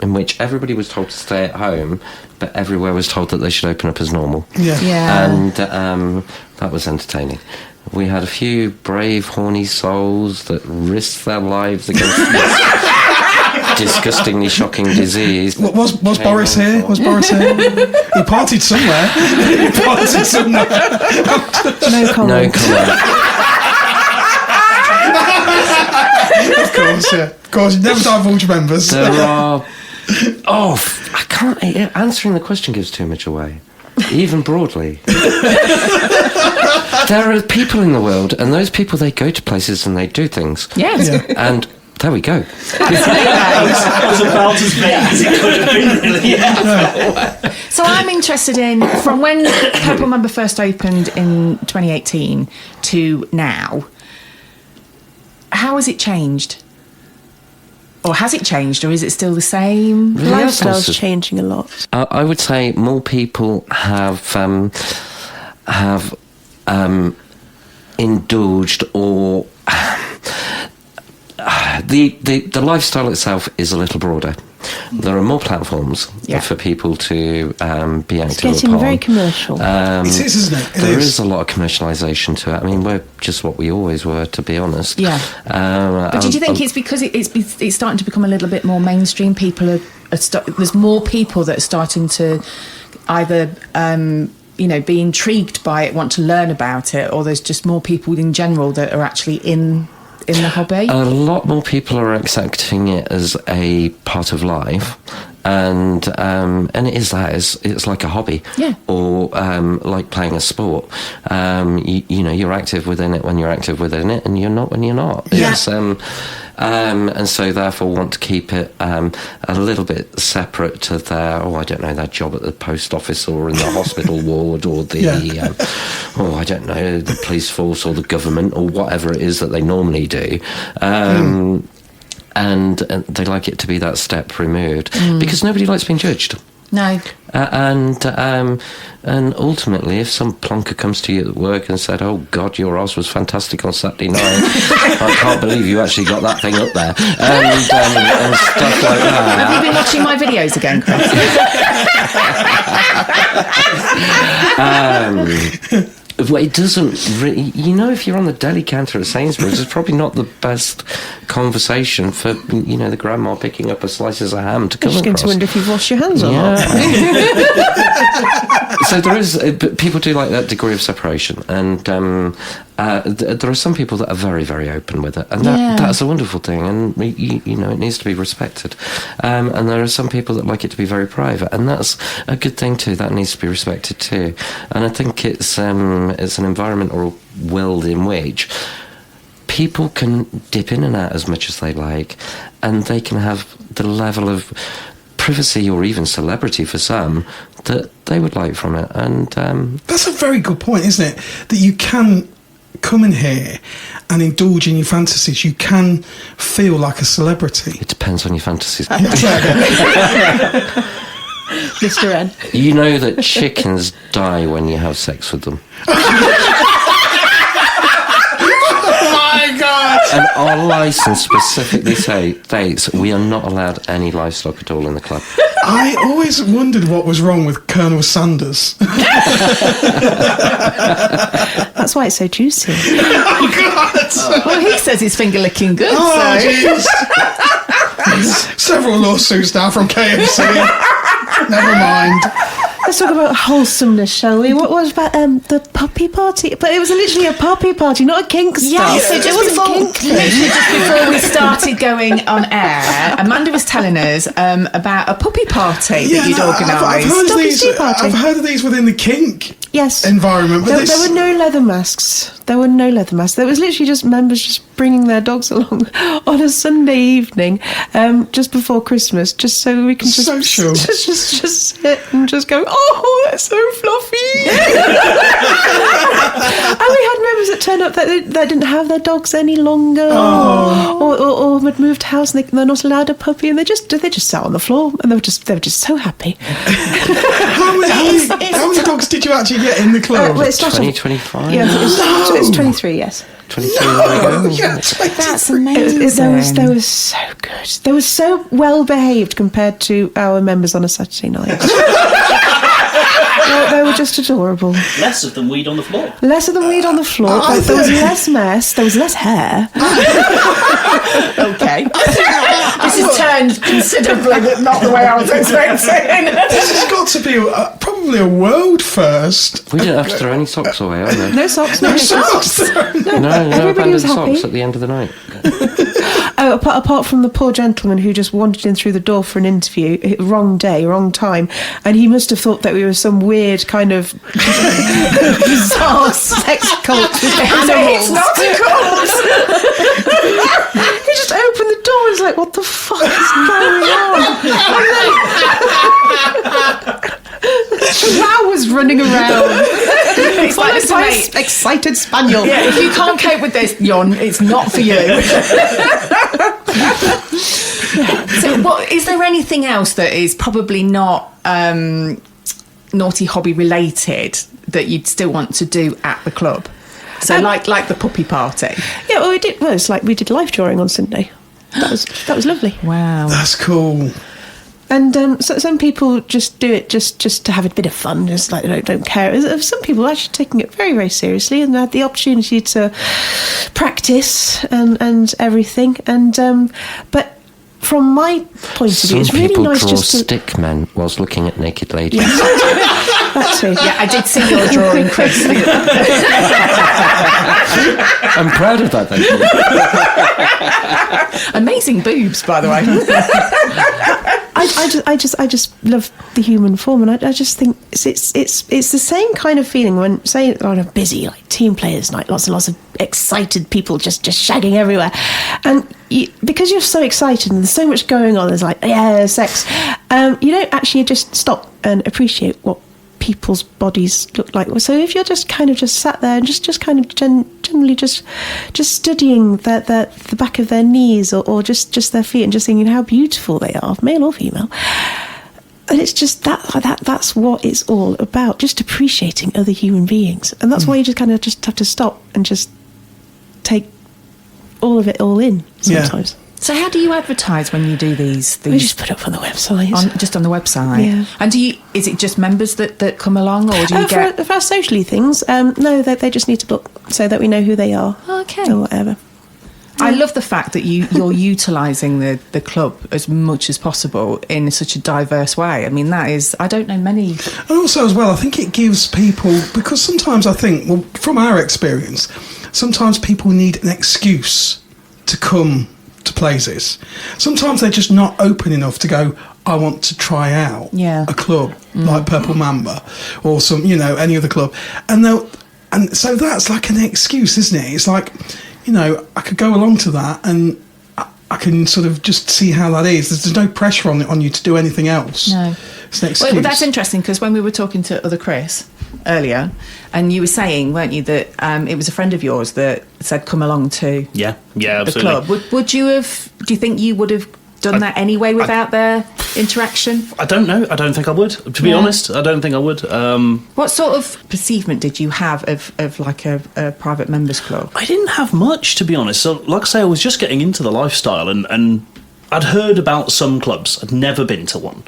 in which everybody was told to stay at home, but everywhere was told that they should open up as normal. And that was entertaining. We had a few brave, horny souls that risked their lives against this disgustingly shocking disease. Was Boris here? Was Boris here? He partied somewhere. No comment. No comment. Of course, yeah. Of course, you never divulge members. There are... I can't... Answering the question gives too much away. Even broadly. There are people in the world, and those people, they go to places and they do things. Yes. Yeah. And there we go. That was about as vague as it could have been, really. Yeah. So I'm interested in, from when Purple Mamba first opened in 2018 to now, how has it changed? Or has it changed, or is it still the same? Really, Lifestyle's changing a lot. I would say more people have indulged, or the lifestyle itself is a little broader. There are more platforms for people to be active It's getting upon. very commercial. It is, isn't it? There is a lot of commercialisation to it. I mean, we're just what we always were, to be honest. Yeah. But did you think it's because it's starting to become a little bit more mainstream? People are there's more people that are starting to either be intrigued by it, want to learn about it, or there's just more people in general that are actually in the hobby? A lot more people are accepting it as a part of life, and it is that. It's like a hobby, or like playing a sport. You're active within it when you're active within it, and you're not when you're not. Yeah. It's, and so therefore want to keep it a little bit separate to their job at the post office or in the hospital ward, or the the police force or the government or whatever it is that they normally do. And they like it to be that step removed, because nobody likes being judged. No. And ultimately, if some plonker comes to you at work and said, "Oh God, your Oz was fantastic on Saturday night. I can't believe you actually got that thing up there," and stuff like that. Have you been watching my videos again, Chris? Well, it doesn't really... if you're on the deli counter at Sainsbury's, it's probably not the best conversation for, the grandma picking up a slices of ham to come I'm just going to wonder if you've washed your hands or not. So there is... But people do like that degree of separation. And there are some people that are very, very open with it. And that's a wonderful thing. And, it needs to be respected. And there are some people that like it to be very private. And that's a good thing too. That needs to be respected too. And I think it's an environment or a world in which people can dip in and out as much as they like, and they can have the level of privacy or even celebrity for some that they would like from it. And that's a very good point, isn't it? That you can come in here and indulge in your fantasies. You can feel like a celebrity. It depends on your fantasies. Mr. N. You know that chickens die when you have sex with them. And our licence specifically states we are not allowed any livestock at all in the club. I always wondered what was wrong with Colonel Sanders. That's why it's so juicy. Oh, God! Well, he says he's finger licking good. Oh, so. jeez. Several lawsuits now from KFC. Never mind. Let's talk about wholesomeness, shall we? What was about the puppy party? But it was literally a puppy party, not a kink stuff. Yeah, so just literally just before we started going on air, Amanda was telling us about a puppy party that you'd organised. I've heard of these within the kink Yes. environment. But There were no leather masks. There were no leather masks. There was literally just members just bringing their dogs along on a Sunday evening, just before Christmas, just so we can just sit and just go, oh, they're so fluffy. And we had members that turned up that didn't have their dogs any longer, or had moved house and they're not allowed a puppy, and they just sat on the floor and they were just so happy. How many dogs did you actually get in the club? 2025? Yeah, it's 23, yes. 23. That's amazing. They were so good. They were so well behaved compared to our members on a Saturday night. They were just adorable. Less of them weed on the floor. Less of them weed on the floor. There was less mess. There was less hair. Okay. This is turned considerably, but not the way I was expecting. This has got to be probably a world first. We didn't have to throw any socks away either. No socks, No socks. No, everybody was abandoned happy. socks at the end of the night. Oh, apart from the poor gentleman who just wandered in through the door for an interview, wrong day, wrong time, and he must have thought that we were some weird kind of bizarre sex cult with animals. It's not a cult. He just opened the door and was like, what the fuck is going on? And then Chow was running around. It's like this, mate. Excited spaniel. Yeah, if you can't cope with this, Jon, it's not for you. So, is there anything else that is probably not naughty hobby related that you'd still want to do at the club? So, like the puppy party. Yeah, well, we did. Well, it's like we did live drawing on Sunday. That was lovely. Wow. That's cool. And so some people just do it just to have a bit of fun, just like they don't care. Some people are actually taking it very, very seriously and had the opportunity to practice and everything. And but from my point of view, it's really nice draw just to stick men whilst looking at naked ladies. that too. Yeah, I did see your drawing, Chris. I'm proud of that, though. Amazing boobs, by the way. I just love the human form, and I just think it's the same kind of feeling when, say, on a busy like team players night, lots and lots of excited people just shagging everywhere, and because you're so excited and there's so much going on, there's like sex, you don't actually just stop and appreciate what people's bodies look like. So if you're just kind of just sat there and just kind of generally just studying the back of their knees or just their feet and just thinking how beautiful they are, male or female, and it's just that's what it's all about, just appreciating other human beings. And that's why you just kind of just have to stop and just take all of it all in sometimes. Yeah. So how do you advertise when you do these? We just put it up on the website. Just on the website? Yeah. And is it just members that come along, or do you get... For our socially things, no, they just need to book so that we know who they are. Okay. Or whatever. I love the fact that you're utilising the club as much as possible in such a diverse way. I mean, that is... I don't know many... And also as well, I think it gives people... Because sometimes I think, well, from our experience, sometimes people need an excuse to come to places. Sometimes they're just not open enough to go, I want to try out a club like Purple Mamba or some, any other club. And so that's like an excuse, isn't it? It's like, I could go along to that and I can sort of just see how that is. There's no pressure on you to do anything else. No. It's an excuse. Well, that's interesting, because when we were talking to other Chris earlier, and you were saying, weren't you, that it was a friend of yours that said come along to Yeah, the absolutely. club. Would you have... Do you think you would have done that anyway without their interaction? I don't know. I don't think I would. To be honest, I don't think I would. What sort of perceivement did you have of like a private members club? I didn't have much, to be honest. So, like I say, I was just getting into the lifestyle, and I'd heard about some clubs. I'd never been to one.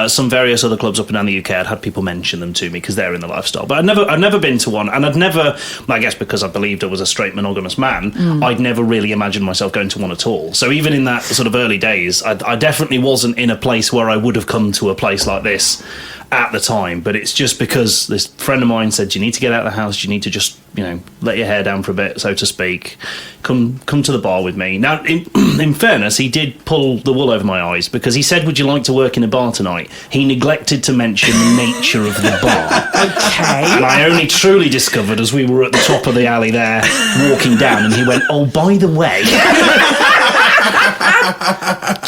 Some various other clubs up and down the UK, I'd had people mention them to me because they're in the lifestyle. But I'd never been to one, and I'd never, I guess because I believed I was a straight monogamous man, I'd never really imagined myself going to one at all. So even in that sort of early days, I definitely wasn't in a place where I would have come to a place like this at the time. But it's just because this friend of mine said, you need to get out of the house, you need to just, let your hair down for a bit, so to speak. Come to the bar with me. Now, in fairness, he did pull the wool over my eyes, because he said, would you like to work in a bar tonight? He neglected to mention the nature of the bar. Okay. And I only truly discovered as we were at the top of the alley there, walking down, and he went, oh, by the way,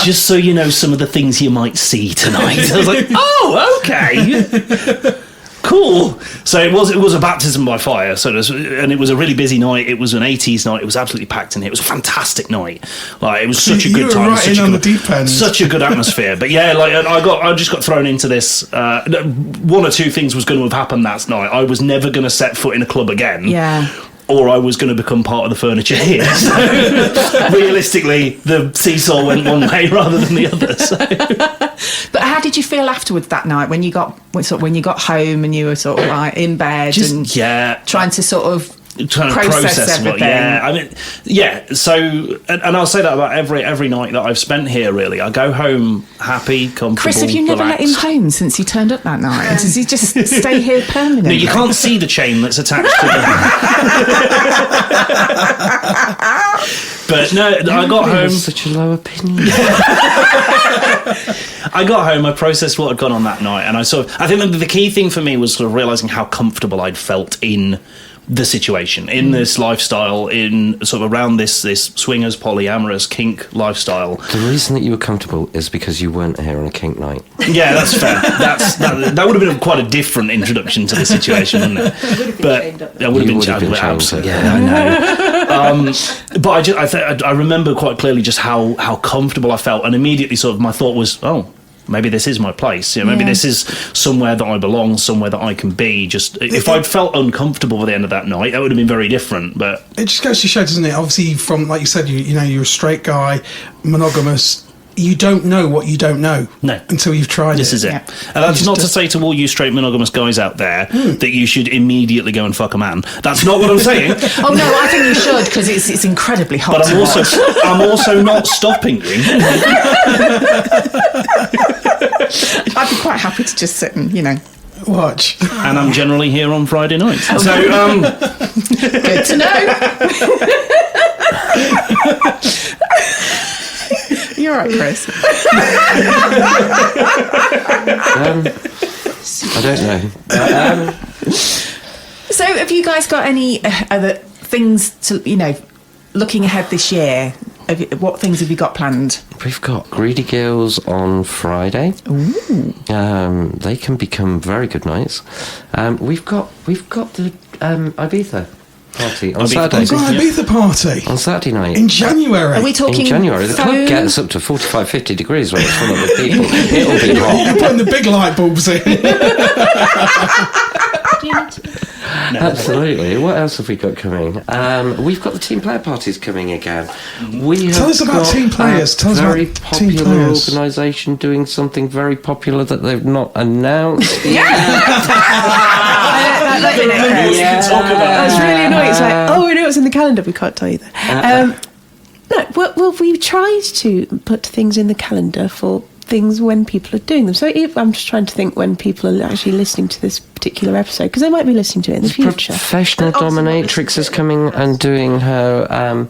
just so you know some of the things you might see tonight. I was like, oh, okay. Cool. So it was a baptism by fire. And it was a really busy night. It was an 80s night. It was absolutely packed in here. It was a fantastic night. Like, it was such a You good were time. right in on the deep end. Such a good atmosphere. But yeah, like I just got thrown into this. One or two things was going to have happened that night. I was never going to set foot in a club again. Yeah. Or I was going to become part of the furniture here. So realistically, the seesaw went one way rather than the other. So. But how did you feel afterwards that night when you got home and you were sort of like in bed and trying to sort of trying to process everything. I mean, so and I'll say that about every night that I've spent here. Really, I go home happy, comfortable. Chris, have you never let him relaxed. home since he turned up that night? Does he just stay here permanently? No, you can't see the chain that's attached to the. But no, I got home. Such a low opinion. I got home. I processed what had gone on that night, and I think that the key thing for me was sort of realizing how comfortable I'd felt in the situation, in this lifestyle, in sort of around this swingers, polyamorous, kink lifestyle. The reason that you were comfortable is because you weren't here on a kink night. Yeah, that's fair. That would have been quite a different introduction to the situation, wouldn't it? But I would have been chained up. Absolutely. Yeah, I know. But I remember quite clearly just how comfortable I felt, and immediately sort of my thought was, oh, maybe this is my place. Maybe this is somewhere that I belong, somewhere that I can be. Just if I'd felt uncomfortable by the end of that night, that would have been very different. But it just goes to show, doesn't it? Obviously, from like you said, you're a straight guy, monogamous. You don't know what you don't know until you've tried this is it. Yeah. And that's not to say to all you straight monogamous guys out there that you should immediately go and fuck a man. That's not what I'm saying. Oh no, I think you should, because it's incredibly hot. But I'm also not stopping you. I'd be quite happy to just sit and watch. And I'm generally here on Friday nights. So good to know. You're right, Chris. I don't know. So have you guys got any other things to, looking ahead this year? What things have you got planned? We've got Greedy Girls on Friday. Ooh. They can become very good nights. We've got the Ibiza party on Saturday. We've got an Ibiza party on Saturday night in January. Are we talking in January? The club gets up to 45-50 degrees when it's full of people. It'll be hot. You're putting the big light bulbs in. Absolutely. What else have we got coming? We've got the team player parties coming again. Tell us about team players. Tell us about very team popular players. organisation doing something very popular that they've not announced. I was really annoyed. It's like, we know it's in the calendar. We can't tell you that. No, well, we tried to put things in the calendar for things when people are doing them. So I'm just trying to think when people are actually listening to this particular episode, because they might be listening to it in the future. Professional Dominatrix is coming and doing her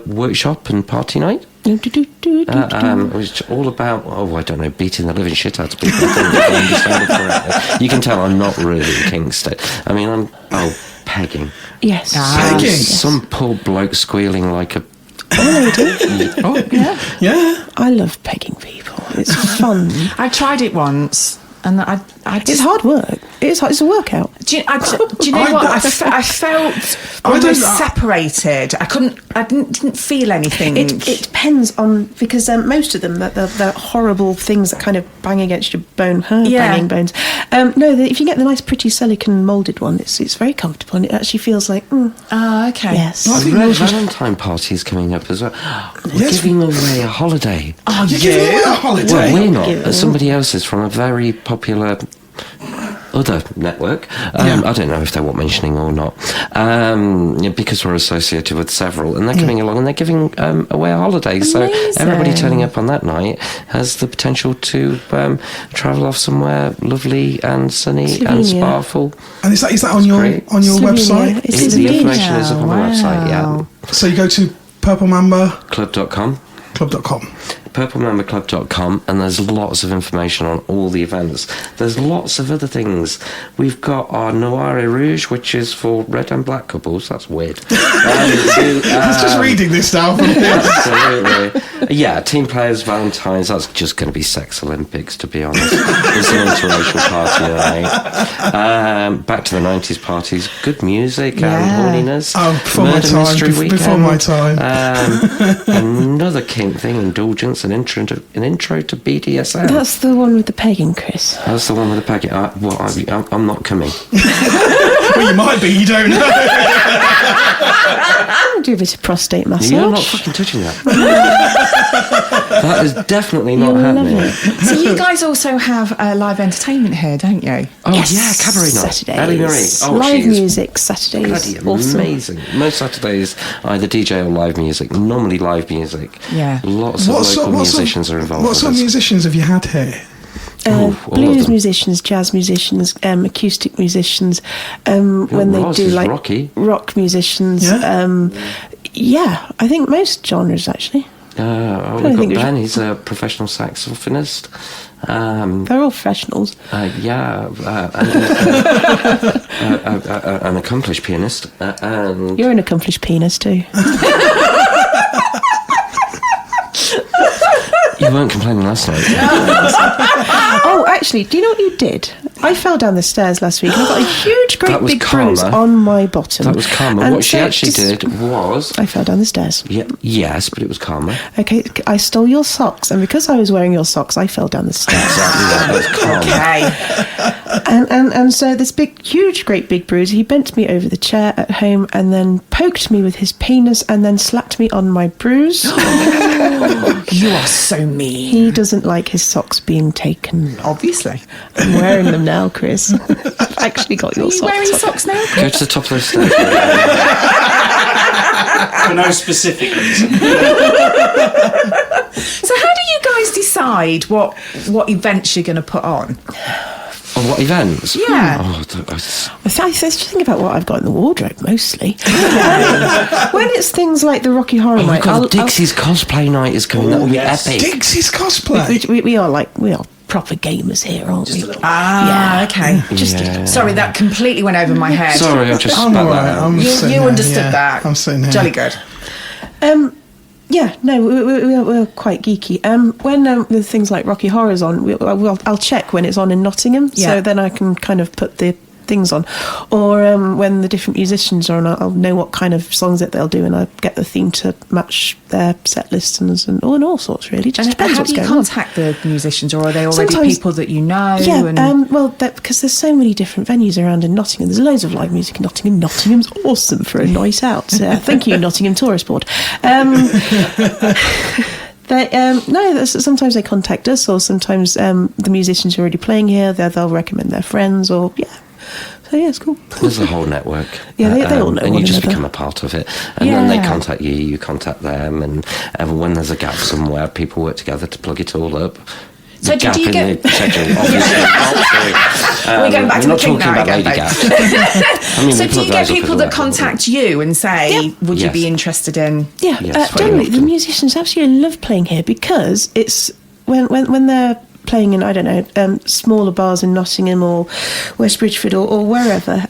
workshop and party night. Which all about I don't know, beating the living shit out of people. I understand it correctly. You can tell I'm not really a king state. I mean, I'm pegging. Yes, pegging. Some poor bloke squealing like a. Oh, yeah. I love pegging people. It's fun. I tried it once, and it's hard work. It's a workout. Do you know what? I felt almost separated. I didn't feel anything. It depends on, because most of them, the horrible things that kind of bang against your bone, banging bones. If you get the nice, pretty silicone moulded one, it's very comfortable, and it actually feels like. Oh, okay. Yes. The Red Valentine party is coming up as well. We're giving away a holiday. Oh, you're giving away a holiday? Well, we're not. Somebody else is from a very popular other network. I don't know if they want mentioning or not, because we're associated with several, and they're coming along and they're giving away a holiday. Amazing. So everybody turning up on that night has the potential to travel off somewhere lovely and sunny and sparkle. And is that on your website? The information is up on the website. Yeah. So you go to purplemambaclub.com. purplemambaclub.com, and there's lots of information on all the events. There's lots of other things. We've got our Noir et Rouge, which is for red and black couples. That's weird. I was just reading this now. Absolutely. Yeah, team players, Valentine's, that's just going to be sex Olympics, to be honest. It's an interracial party tonight. Back to the 90s parties, good music and horniness. Oh, before my time. Another kink thing, indulgence, an intro to BDSM. That's the one with the pegging, Chris. That's the one with the pegging. I'm not coming. Well, you might be, you don't know. I'll do a bit of prostate massage. You're not fucking touching that. That is definitely not You'll love happening. it. So you guys also have live entertainment here, don't you? Oh Yes, yeah, cabaret night. Saturdays. Ellie Marie. Oh, Live she is music Saturdays. bloody Awesome. amazing. Most Saturdays, either DJ or live music. Normally live music. Yeah. Lots of local musicians are involved. What sort of musicians have you had here? All of Blues them. musicians, jazz musicians, acoustic musicians. When they Roz do is like rocky. rock musicians. Yeah? Yeah, I think most genres actually. We've think got we Ben. He's a professional saxophonist. They're all professionals. And an accomplished pianist. And You're an accomplished pianist too. you weren't complaining last night. Oh, actually, do you know what you did? I fell down the stairs last week and I got a huge, That great was big karma. bruise on my bottom. That was karma. And What she so actually just- did was... I fell down the stairs. Yeah, yes, but it was karma. Okay, I stole your socks, and because I was wearing your socks, I fell down the stairs. That was karma. Okay. And so this big, huge, great big bruise, he bent me over the chair at home and then poked me with his penis and then slapped me on my bruise. You are so mean. He doesn't like his socks being taken. Obviously. I'm wearing them now, Chris. I've actually got your Are you socks. wearing on. socks now? Go to the top of those stairs. For no specific reason. So how do you guys decide what events you're going to put on? On what events? Yeah. Oh, I just think about what I've got in the wardrobe mostly. When it's things like the Rocky Horror my Night, God, Dixie's cosplay night is coming. That would be yes. epic. Dixie's cosplay. we are proper gamers here, aren't we? Okay. Just Yeah. Sorry, that completely went over my head. Sorry, I just I'm spat alright. that out. I'm You sitting there, understood yeah. that. I'm sitting here. Jolly good. Yeah, no, we're quite geeky. When with things like Rocky Horror's on, I'll check when it's on in Nottingham, Yeah. so then I can kind of put the things on. Or when the different musicians are on, I'll know what kind of songs that they'll do, and I get the theme to match their set lists and all sorts, really. Just And depends how what's do you going on. contact the musicians, or are they already Sometimes- people that you know? Yeah, and because there's so many different venues around in Nottingham. There's loads of live music in Nottingham. Nottingham's awesome for a night out. Thank you, Nottingham Tourist Board. Sometimes they contact us, or sometimes the musicians who are already playing here, they'll recommend their friends, or So yeah, it's cool. There's a whole network. Yeah, they all know and one you just another. become a part of it. And then they Yeah. contact you, you contact them, and when there's a gap somewhere, people work together to plug it all up. So The did gap you in get- the schedule, obviously. We're going back to we're the not kink talking now about again, Lady babe. Gap. I mean, So we do plug you get those up people as that well. contact you and say, would you Yes. be interested in... Yeah, Yes, very generally the often. musicians absolutely love playing here because it's when they're playing in, I don't know, smaller bars in Nottingham or West Bridgford or wherever,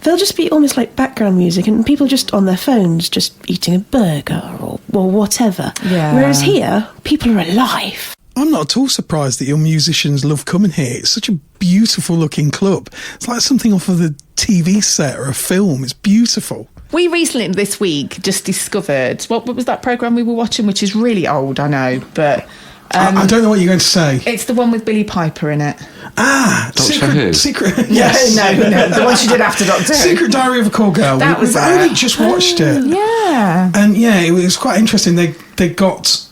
they'll just be almost like background music and people just on their phones just eating a burger or whatever. Yeah. Whereas here, people are alive. I'm not at all surprised that your musicians love coming here. It's such a beautiful looking club. It's like something off of the TV set or a film. It's beautiful. We recently, this week, just discovered... What was that programme we were watching, which is really old, I know, but... I don't know what you're going to say. It's the one with Billie Piper in it. Doctor Who? Secret, yes. No, the one she did after Doctor Who. Secret Diary of a Call Girl. That was We've it. only just watched it. Yeah. And yeah, it was quite interesting. They got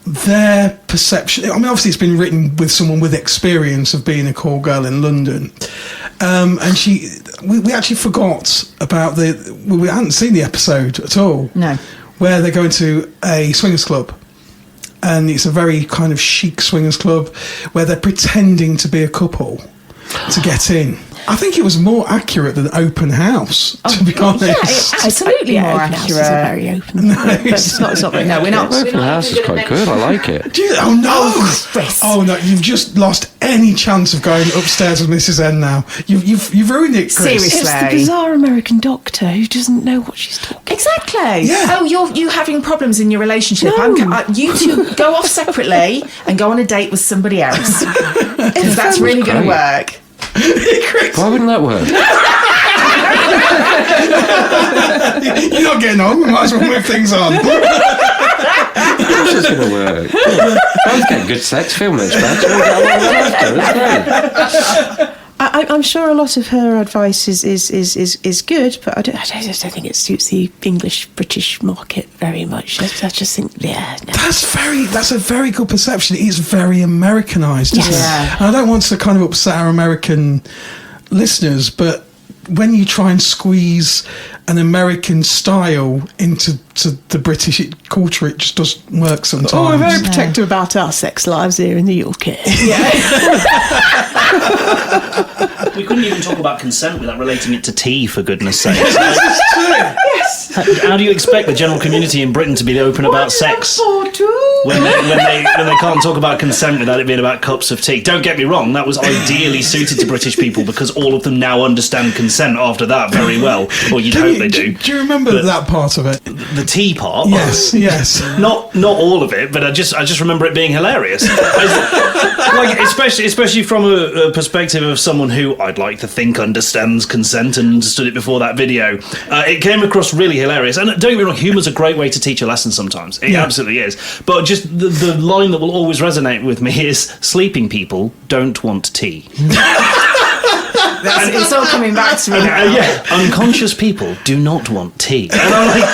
their perception. I mean, obviously, it's been written with someone with experience of being a call girl in London. And we actually forgot about we hadn't seen the episode at all. No. Where they're going to a swingers club. And it's a very kind of chic swingers club where they're pretending to be a couple to get in. I think it was more accurate than open house, to be honest. Yeah, it's absolutely more Open houses are accurate. very open. But it's not very No, we're not. Open House is quite good. I like it. Oh no! Chris. Oh no! You've just lost any chance of going upstairs with Mrs. N now. You've ruined it, Chris. Seriously. It's the bizarre American doctor who doesn't know what she's talking. Exactly. Yeah. Oh, you're having problems in your relationship. No. You two go off separately and go on a date with somebody else because that's really going to great. work. Why wouldn't that work? You're not getting on. We might as well move things on. Of course it's going to work. Both get good sex, feel much better. We get along after. It's great. I'm sure a lot of her advice is good, but I just don't think it suits the English-British market very much. I just think, yeah. No. That's a very good perception. It is very Americanized, isn't it? And I don't want to kind of upset our American listeners, but when you try and squeeze an American style into the British culture, it just doesn't work sometimes. Oh, we're very protective about our sex lives here in the UK. Yeah. We couldn't even talk about consent without relating it to tea, for goodness sake. Yes. How do you expect the general community in Britain to be open about sex when they can't talk about consent without it being about cups of tea? Don't get me wrong, that was ideally suited to British people because all of them now understand consent after that very well, or you'd hope they do. Do you remember that part of it? The tea part? Yes. Not all of it, but I just remember it being hilarious. Like especially from a perspective of someone who I'd like to think understands consent and understood it before that video. It came across really hilarious. And don't get me wrong, humour's a great way to teach a lesson sometimes. It absolutely is. But just the line that will always resonate with me is, sleeping people don't want tea. It's all coming back to me now. Unconscious people do not want tea. And I'm like,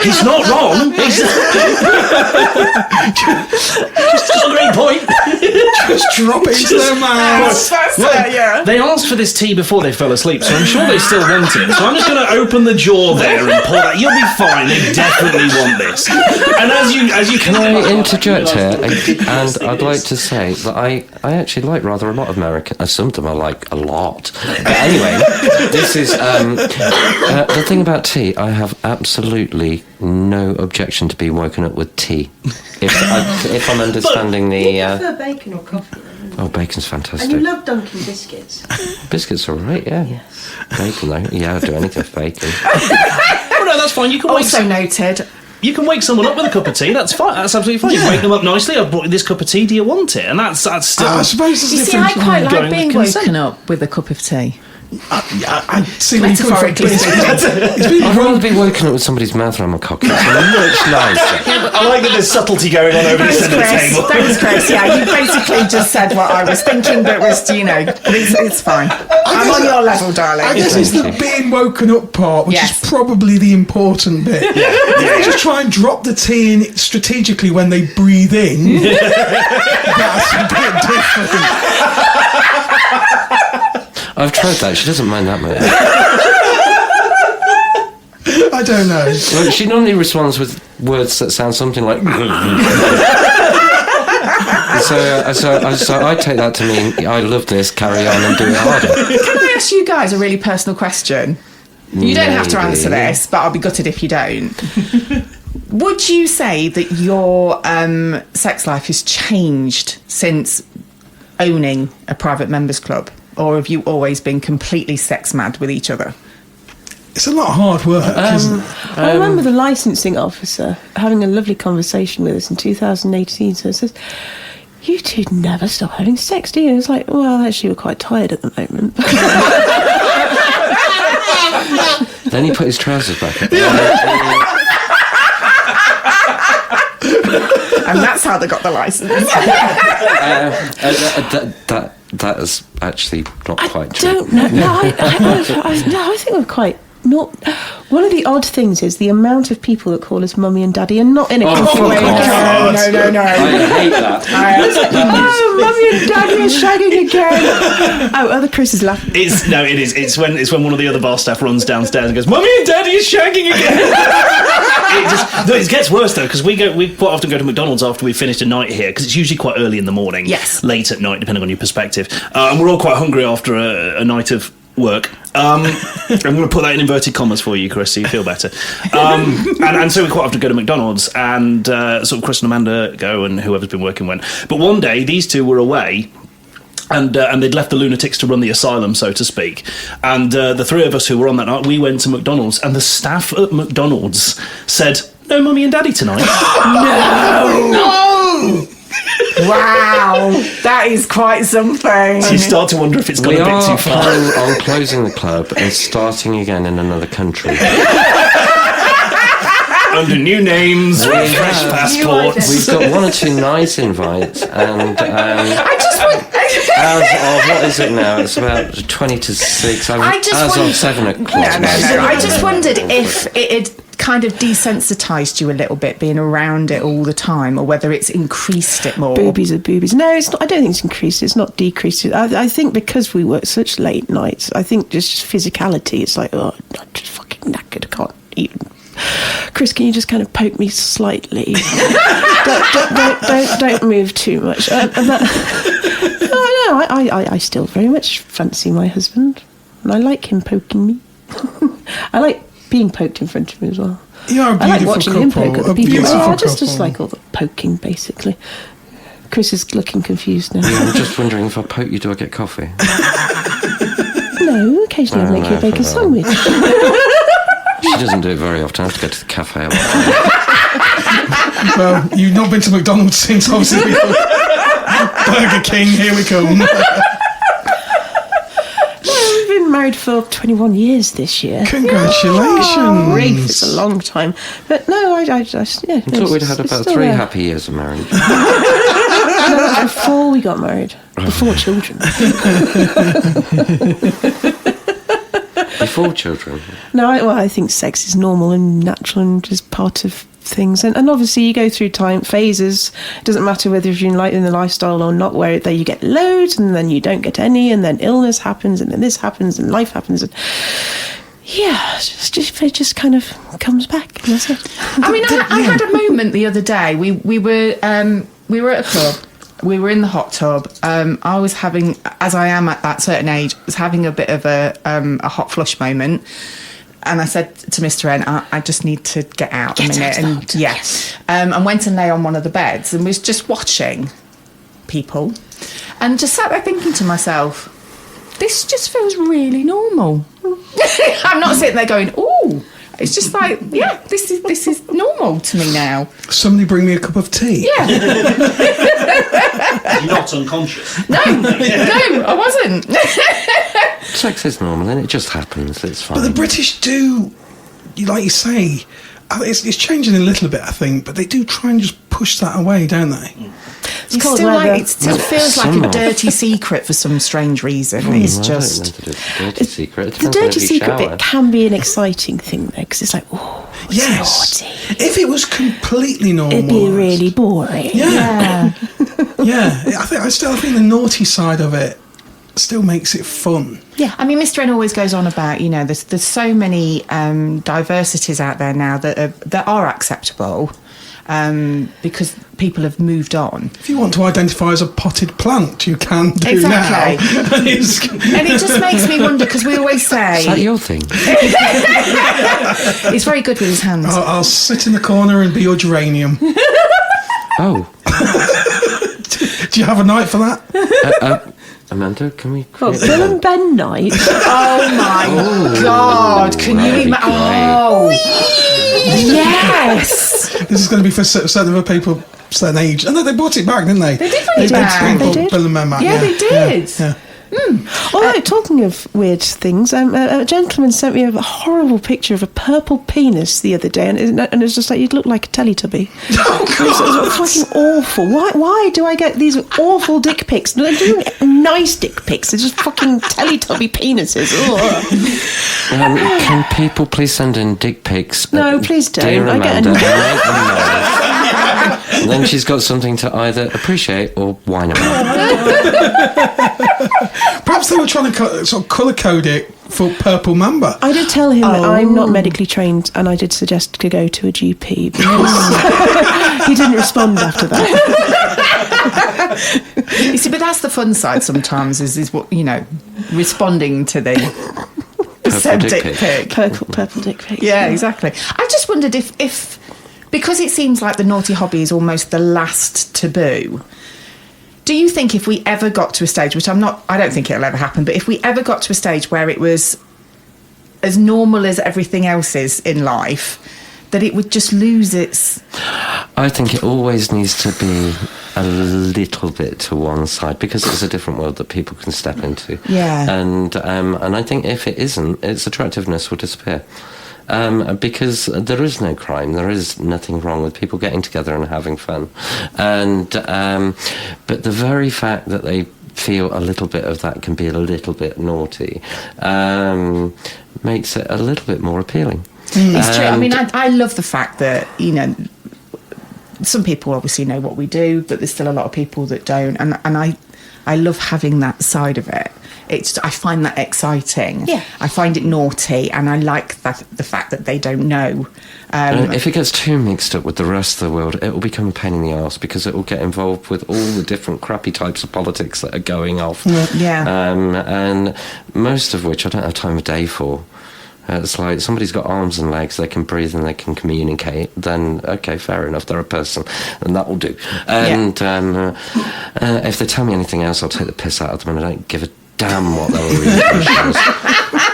he's not wrong. He's just a great point. Just drop it into their mouths. They asked for this tea before they fell asleep, so I'm sure they still want it. So I'm just going to open the jaw there and pour that. You'll be fine. They definitely want this. And as you can I interject here? And I'd like to say that I actually like rather a lot of American. Some of them I like a lot. But anyway, this is the thing about tea. I have absolutely no objection to being woken up with tea. If I'm understanding Do you prefer bacon or coffee? Oh, bacon's fantastic. And you love Dunkin' biscuits. Biscuits are alright, yeah. Yes. Bacon though, yeah, I'll do anything for bacon. Oh no, that's fine. You can Also noted. You can wake someone up with a cup of tea. That's fine. That's absolutely fine. You can wake them up nicely. I've brought you this cup of tea. Do you want it? And that's still. I suppose there's You a see, I difference. quite like going being with consent. woken up with a cup of tea. I see where you're coming from. Metaphorically speaking. I'd rather be woken up with somebody's mouth around my cock. It's much nicer. I like that there's subtlety going on over this end of the table. Thanks, Chris. Yeah, you basically just said what I was thinking, but it's fine. I'm on your level, darling. I guess it's the being woken up part, which is probably the important bit. They just try and drop the tea in strategically when they breathe in. That's a bit different. I've tried that. She doesn't mind that much. I don't know. Well, she normally responds with words that sound something like. So I take that to mean I love this. Carry on and do it harder. Can I ask you guys a really personal question? You don't have to answer this, but I'll be gutted if you don't. Would you say that your sex life has changed since owning a private members club? Or have you always been completely sex mad with each other? It's a lot of hard work, isn't it? I remember the licensing officer having a lovely conversation with us in 2018. So it says, "You two never stop having sex, do you?" It's like, well, actually, we're quite tired at the moment. Then he put his trousers back up. And that's how they got the license. That is actually not quite true. I don't know. No, I think we're quite not. One of the odd things is the amount of people that call us mummy and daddy, and not in a creepy way. No. I hate that. Oh, mummy and daddy are shagging again. Oh, other Chris is laughing. It's when one of the other bar staff runs downstairs and goes, "Mummy and daddy is shagging again." It gets worse though, because we quite often go to McDonald's after we've finished a night here, because it's usually quite early in the morning, late at night, depending on your perspective, and we're all quite hungry after a night of work. I'm going to put that in inverted commas for you, Chris, so you feel better. And so we quite often go to McDonald's, and sort of Chris and Amanda go, and whoever's been working went. But one day, these two were away. And they'd left the lunatics to run the asylum, so to speak. And the three of us who were on that night, we went to McDonald's, and the staff at McDonald's said, "No mummy and daddy tonight." No! Wow, that is quite something. So you start to wonder if it's gone a bit too far. We are planning on closing the club and starting again in another country. under new names, fresh passports. We've got 1 or 2 nice invites, and I just want. as of, what is it now? It's about 20 to 6. As of 7 o'clock. No. I just wondered if it had kind of desensitised you a little bit being around it all the time, or whether it's increased it more. Boobies are boobies. No, it's not. I don't think it's increased. It's not decreased. I think because we work such late nights, I think just physicality. It's like, oh, I'm just fucking knackered. I can't even. Chris, can you just kind of poke me slightly? don't move too much. I still very much fancy my husband, and I like him poking me. I like being poked in front of him as well. You are a I like beautiful watching couple. him poke other A people. beautiful I just couple. like all the poking, basically. Chris is looking confused now. Yeah, I'm just wondering, if I poke you, do I get coffee? No, occasionally I'll make you a bacon sandwich. She doesn't do it very often. I have to go to the cafe. Well, you've not been to McDonald's since, obviously. Burger King, here we come. We've been married for 21 years this year. Congratulations. Grief, it's a long time. But no, I just, yeah. I thought we'd had about 3 happy years of marriage. No, that's before we got married. Before children. Before children. No, I think sex is normal and natural and just part of things. And obviously you go through phases. It doesn't matter whether you're in the lifestyle or not, where you get loads and then you don't get any, and then illness happens, and then this happens, and life happens. And yeah, it just kind of comes back. And that's it. I mean, I had a moment the other day. We were at a club. We were in the hot tub. I was having, as I am at that certain age, was having a bit of a hot flush moment. And I said to Mr. N, I just need to get out a minute. And yes, and went and lay on one of the beds and was just watching people, and just sat there thinking to myself, this just feels really normal. I'm not sitting there going, ooh. It's just like, yeah, this is normal to me now. Somebody bring me a cup of tea. Yeah. You're not unconscious. No, I wasn't. Sex is normal and it just happens. It's fine. But the British do, like you say, it's changing a little bit, I think, but they do try and just push that away, don't they? It still feels like a dirty secret for some strange reason. It's just... It's a dirty secret. The dirty secret bit can be an exciting thing, though, because it's like, oh, it's naughty. If it was completely normal, It'd be really boring. Yeah. I think the naughty side of it still makes it fun. Yeah, I mean, Mr. N always goes on about, there's so many diversities out there now that are acceptable because people have moved on. If you want to identify as a potted plant, you can do exactly. now. And it just makes me wonder, because we always say... Is that your thing? He's very good with his hands. I'll sit in the corner and be your geranium. Oh. Do you have a night for that? Amanda, can we... Bill and Ben night? Oh my God! Can you imagine? Oh, yes! This is going to be for certain other people, certain age. And they brought it back, didn't they? They did bring it back. They did. Bill and Men back. Yeah, they did. Yeah. Although, talking of weird things, a gentleman sent me a horrible picture of a purple penis the other day, and it's just like, you'd look like a Teletubby. Oh, It was fucking awful. Why do I get these awful dick pics? They're doing nice dick pics. They're just fucking Teletubby penises. Can people please send in dick pics? No, please don't. Dear I get Amanda, annoyed. and then she's got something to either appreciate or whine about. Perhaps they were trying to sort of colour code it for Purple Mamba. I did tell him that I'm not medically trained, and I did suggest to go to a GP, because he didn't respond after that. You see, but that's the fun side sometimes, is what, responding to the said dick pic. Purple dick pic. Yeah, exactly. I just wondered if because it seems like the naughty hobby is almost the last taboo, do you think if we ever got to a stage, which I don't think it'll ever happen, but if we ever got to a stage where it was as normal as everything else is in life, that it would just lose its... I think it always needs to be a little bit to one side, because it's a different world that people can step into. Yeah. And I think if it isn't, its attractiveness will disappear. because there is no crime. There is nothing wrong with people getting together and having fun. And but the very fact that they feel a little bit of that can be a little bit naughty makes it a little bit more appealing. It's true. I mean, I love the fact that, you know, some people obviously know what we do, but there's still a lot of people that don't. And I love having that side of it. I find that exciting. Yeah. I find it naughty, and I like the fact that they don't know. If it gets too mixed up with the rest of the world, it will become a pain in the arse, because it will get involved with all the different crappy types of politics that are going off. Yeah. And most of which I don't have time of day for. It's like somebody's got arms and legs, they can breathe and they can communicate, then okay, fair enough, they're a person, and that will do. And if they tell me anything else, I'll take the piss out of them, and I don't give a damn what their reaction is.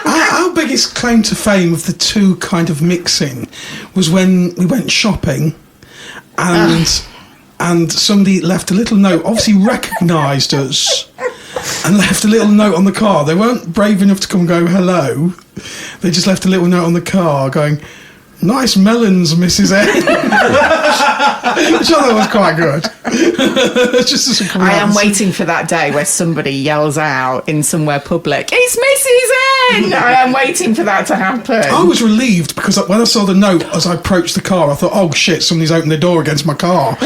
Our biggest claim to fame of the two kind of mixing was when we went shopping, and somebody left a little note, obviously recognised us, and left a little note on the car. They weren't brave enough to come and go hello. They just left a little note on the car going, "Nice melons, Mrs. N." Which I thought was quite good. Just I am waiting for that day where somebody yells out in somewhere public, "It's Mrs. N!" I am waiting for that to happen. I was relieved, because when I saw the note as I approached the car, I thought, oh shit, somebody's opened the door against my car.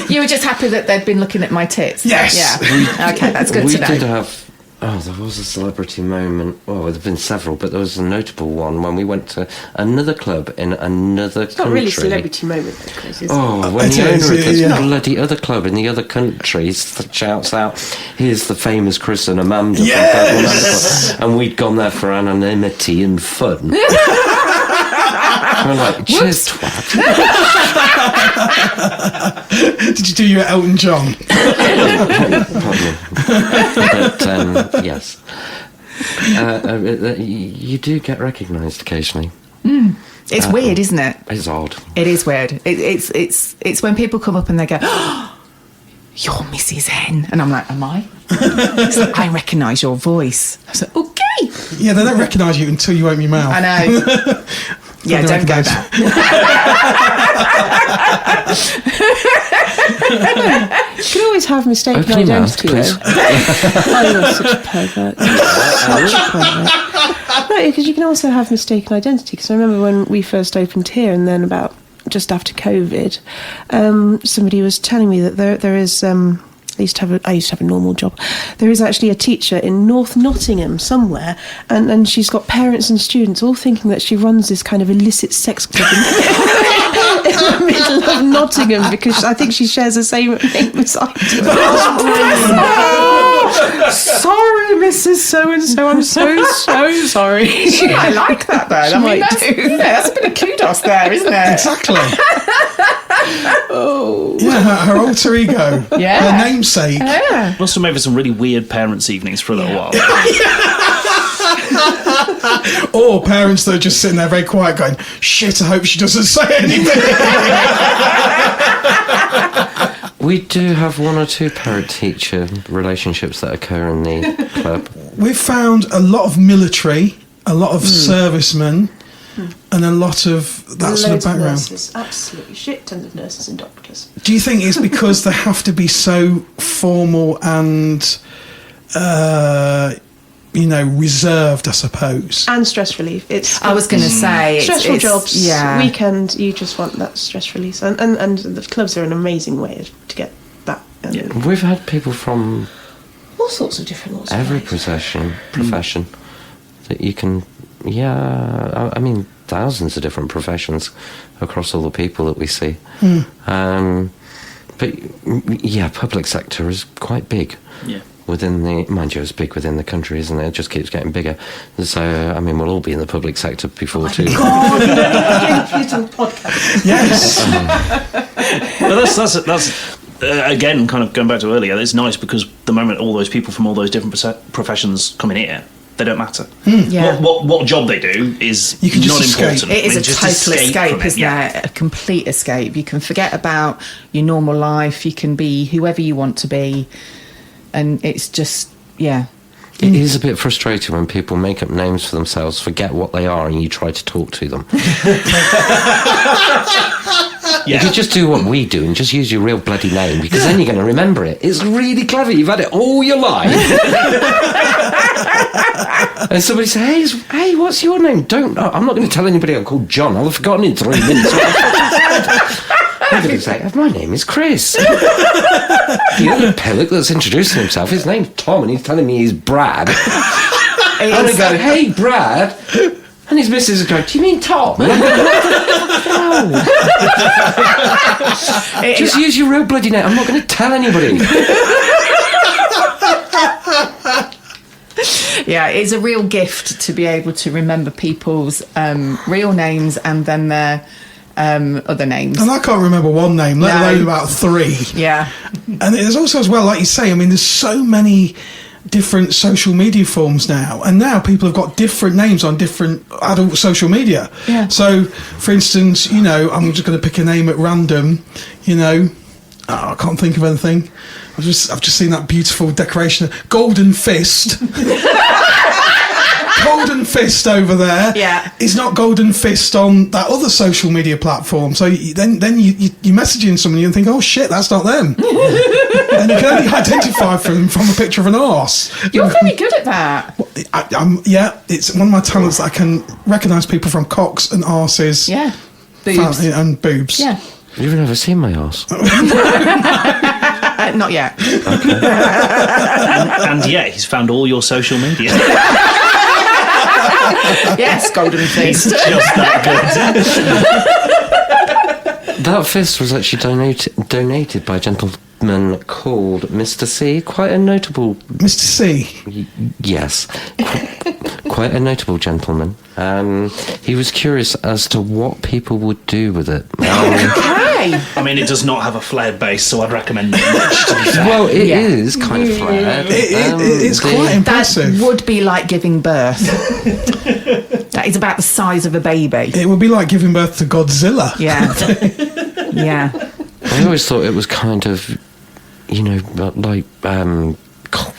You were just happy that they'd been looking at my tits? Yes. Yeah. Okay, that's good We to know. did have... Oh, there was a celebrity moment. Well, there have been several, but there was a notable one when we went to another club in another country. Not really a celebrity moment, though, Chris, is it? Oh, when It the is, owner of this yeah. bloody other club in the other country shouts out, "Here's the famous Chris and Amanda Yes! from Purple Mamba Club," and we'd gone there for anonymity and fun. We're like, cheers, twat. Did you do your Elton John? Probably. But, yes. You do get recognised occasionally. It's weird, isn't it? It's odd. It is weird. It's when people come up and they go, "Oh, you're Mrs. N," and I'm like, "Am I?" It's like, "I recognise your voice." I was like, "Okay." Yeah, they don't recognise you until you open your mouth. I know. Yeah, don't go there. You can always have mistaken Open your mouth, identity, please. though. Oh, you're such a pervert. You're such a pervert. No, because you can also have mistaken identity. Because I remember when we first opened here, and then about just after COVID, somebody was telling me that there is... I used to have a normal job. There is actually a teacher in North Nottingham somewhere, and she's got parents and students all thinking that she runs this kind of illicit sex club in the middle of Nottingham, because I think she shares the same name as I do. Sorry, Mrs. So-and-so, I'm so sorry. I like that, though. I mean, that's a bit of kudos there, isn't it? Exactly. Yeah, her alter ego. Yeah. Her namesake. Yeah. Must have made for some really weird parents' evenings for a little while. Or parents that are just sitting there very quiet going, shit, I hope she doesn't say anything. We do have one or two parent-teacher relationships that occur in the club. We've found a lot of military, a lot of servicemen, and a lot of that sort of Loads background. nurses, absolutely shit tons of nurses and doctors. Do you think it's because they have to be so formal and, reserved, I suppose? And stress relief. I was going to say... stressful jobs. Yeah. Weekend, you just want that stress release. And the clubs are an amazing way to get that. We've had people from All sorts of different walks of every life. profession that you can... Yeah, I mean, thousands of different professions across all the people that we see. But, yeah, public sector is quite big. Yeah. Within the... Mind you, it's big within the country, isn't it? It just keeps getting bigger. So, I mean, we'll all be in the public sector before too. God, you know, doing a beautiful podcast. Yes. Well, that's again, kind of going back to earlier, it's nice because the moment all those people from all those different professions come in here, they don't matter. Yeah. What job they do is You can just not escape. important. It is a just total escape, from it. isn't it? A complete escape. You can forget about your normal life. You can be whoever you want to be. And it's just, yeah. It is a bit frustrating when people make up names for themselves, forget what they are, and you try to talk to them. If you just do what we do and just use your real bloody name, because then you're going to remember it. It's really clever. You've had it all your life. And somebody says, hey, what's your name? I'm not going to tell anybody I'm called John. I'll have forgotten in 3 minutes what I'm going to say, my name is Chris. The other pillock that's introducing himself, his name's Tom, and he's telling me he's Brad. And I go, hey, Brad. And his missus is going, do you mean Tom? No. Just use your real bloody name. I'm not going to tell anybody. Yeah, it's a real gift to be able to remember people's real names and then their other names. And I can't remember one name, let alone about 3. Yeah. And there's also, as well, like you say, I mean, there's so many different social media forms now, and now people have got different names on different adult social media. Yeah. So, for instance, I'm just going to pick a name at random. I can't think of anything. I've just seen that beautiful decoration, Golden Fist. Golden Fist over there. Yeah. Is not Golden Fist on that other social media platform. So then you're messaging someone and you think, oh shit, that's not them. And you can only identify them from a picture of an arse. You're very good at that. It's one of my talents that I can recognise people from cocks and arses. Yeah. Boobs. And boobs. Yeah. You've never seen my arse. Not yet. Okay. And yet, he's found all your social media. Yes, Golden Fist. He's just that good. That fist was actually donated by a gentleman called Mr. C. Quite a notable... Mr. C? Yes. Quite a notable gentleman. He was curious as to what people would do with it. I mean, it does not have a flared base, so I'd recommend it much, to be fair. Well, it is kind of flared. It's quite impressive. That would be like giving birth. That is about the size of a baby. It would be like giving birth to Godzilla. Yeah. Yeah. I always thought it was kind of, like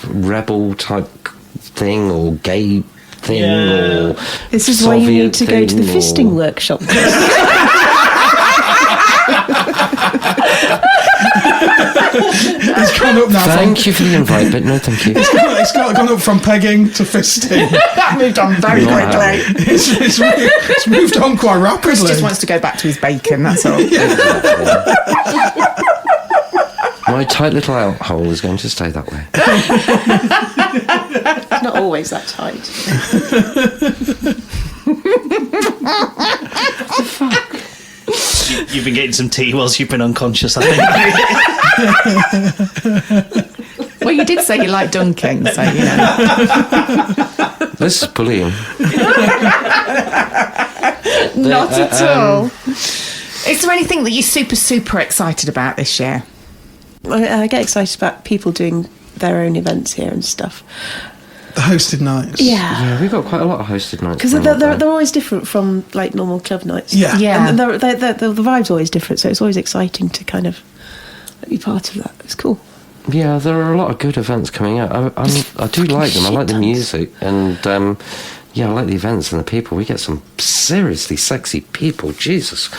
rebel type thing or gay thing or This is why you need to go to the fisting workshop. It's gone up now. Thank you for the invite, but no thank you. It's gone up from pegging to fisting. That moved on very quickly. It's moved on quite rapidly. Chris just wants to go back to his bacon, that's all. My tight little hole is going to stay that way. Not always that tight. You've been getting some tea whilst you've been unconscious, I think. Well, you did say you like dunking, so, This is bullying. Not at all. Is there anything that you're super, super excited about this year? I get excited about people doing their own events here and stuff. The hosted nights. Yeah, we've got quite a lot of hosted nights. Because they're always different from like normal club nights. Yeah. And the vibe's always different, so it's always exciting to kind of be part of that. It's cool. Yeah, there are a lot of good events coming out. I do like them. I like the music, and I like the events and the people. We get some seriously sexy people. Jesus,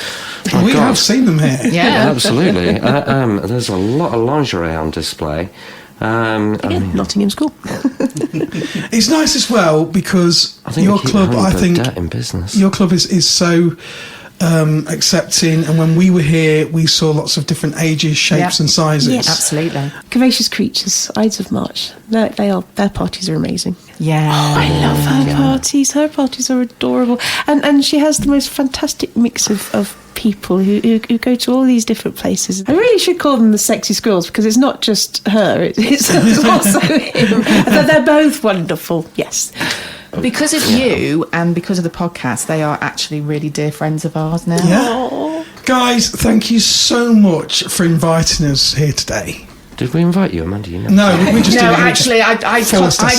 We have seen them here. Yeah. absolutely. There's a lot of lingerie on display. Nottingham's cool. It's nice as well because I think your club, in business. your club is so accepting, and when we were here, we saw lots of different ages, shapes, and sizes. Yeah, Absolutely. Curvaceous Creatures, Ides of March. Their parties are amazing. Yeah. I love her parties. Her parties are adorable, and she has the most fantastic mix of people who go to all these different places. I really should call them the Sexy Squirrels because it's not just her; it's also him. They're both wonderful. Yes. Because of you and because of the podcast, they are actually really dear friends of ours now. Yeah. Guys, thank you so much for inviting us here today. Did we invite you, Amanda? No, we just No, didn't. actually, I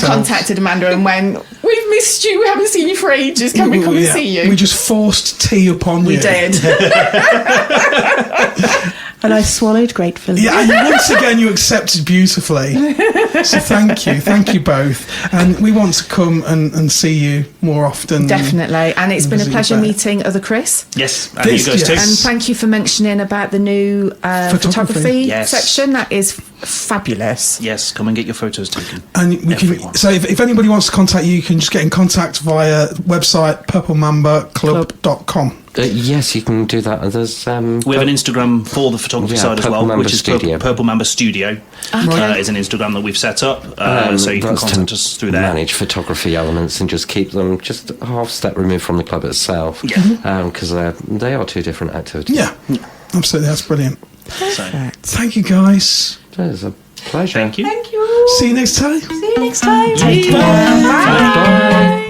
contacted Amanda and went, we've missed you, we haven't seen you for ages, can we come and see you? We just forced tea upon you. We did. And I swallowed gratefully. Yeah, and once again, you accepted beautifully. So thank you both. And we want to come and see you more often. Definitely. And it's been a pleasure meeting other Chris. Yes, and you guys too. And thank you for mentioning about the new photography section. That is fabulous. Yes, come and get your photos taken. And we can, so if anybody wants to contact you, you can just get in contact via website purplemambaclub.com. Yes, you can do that. There's we have an Instagram for the photography side as well, which is Purple Mamba Studio. Is an Instagram that we've set up, so you can contact us through there. Manage photography elements and just keep them just a half step removed from the club itself. Yeah, because they are two different activities. Yeah, absolutely. That's brilliant. Perfect. Thank you, guys. It was a pleasure. Thank you. Thank you. See you next time. See you next time. Take care. Bye. Bye.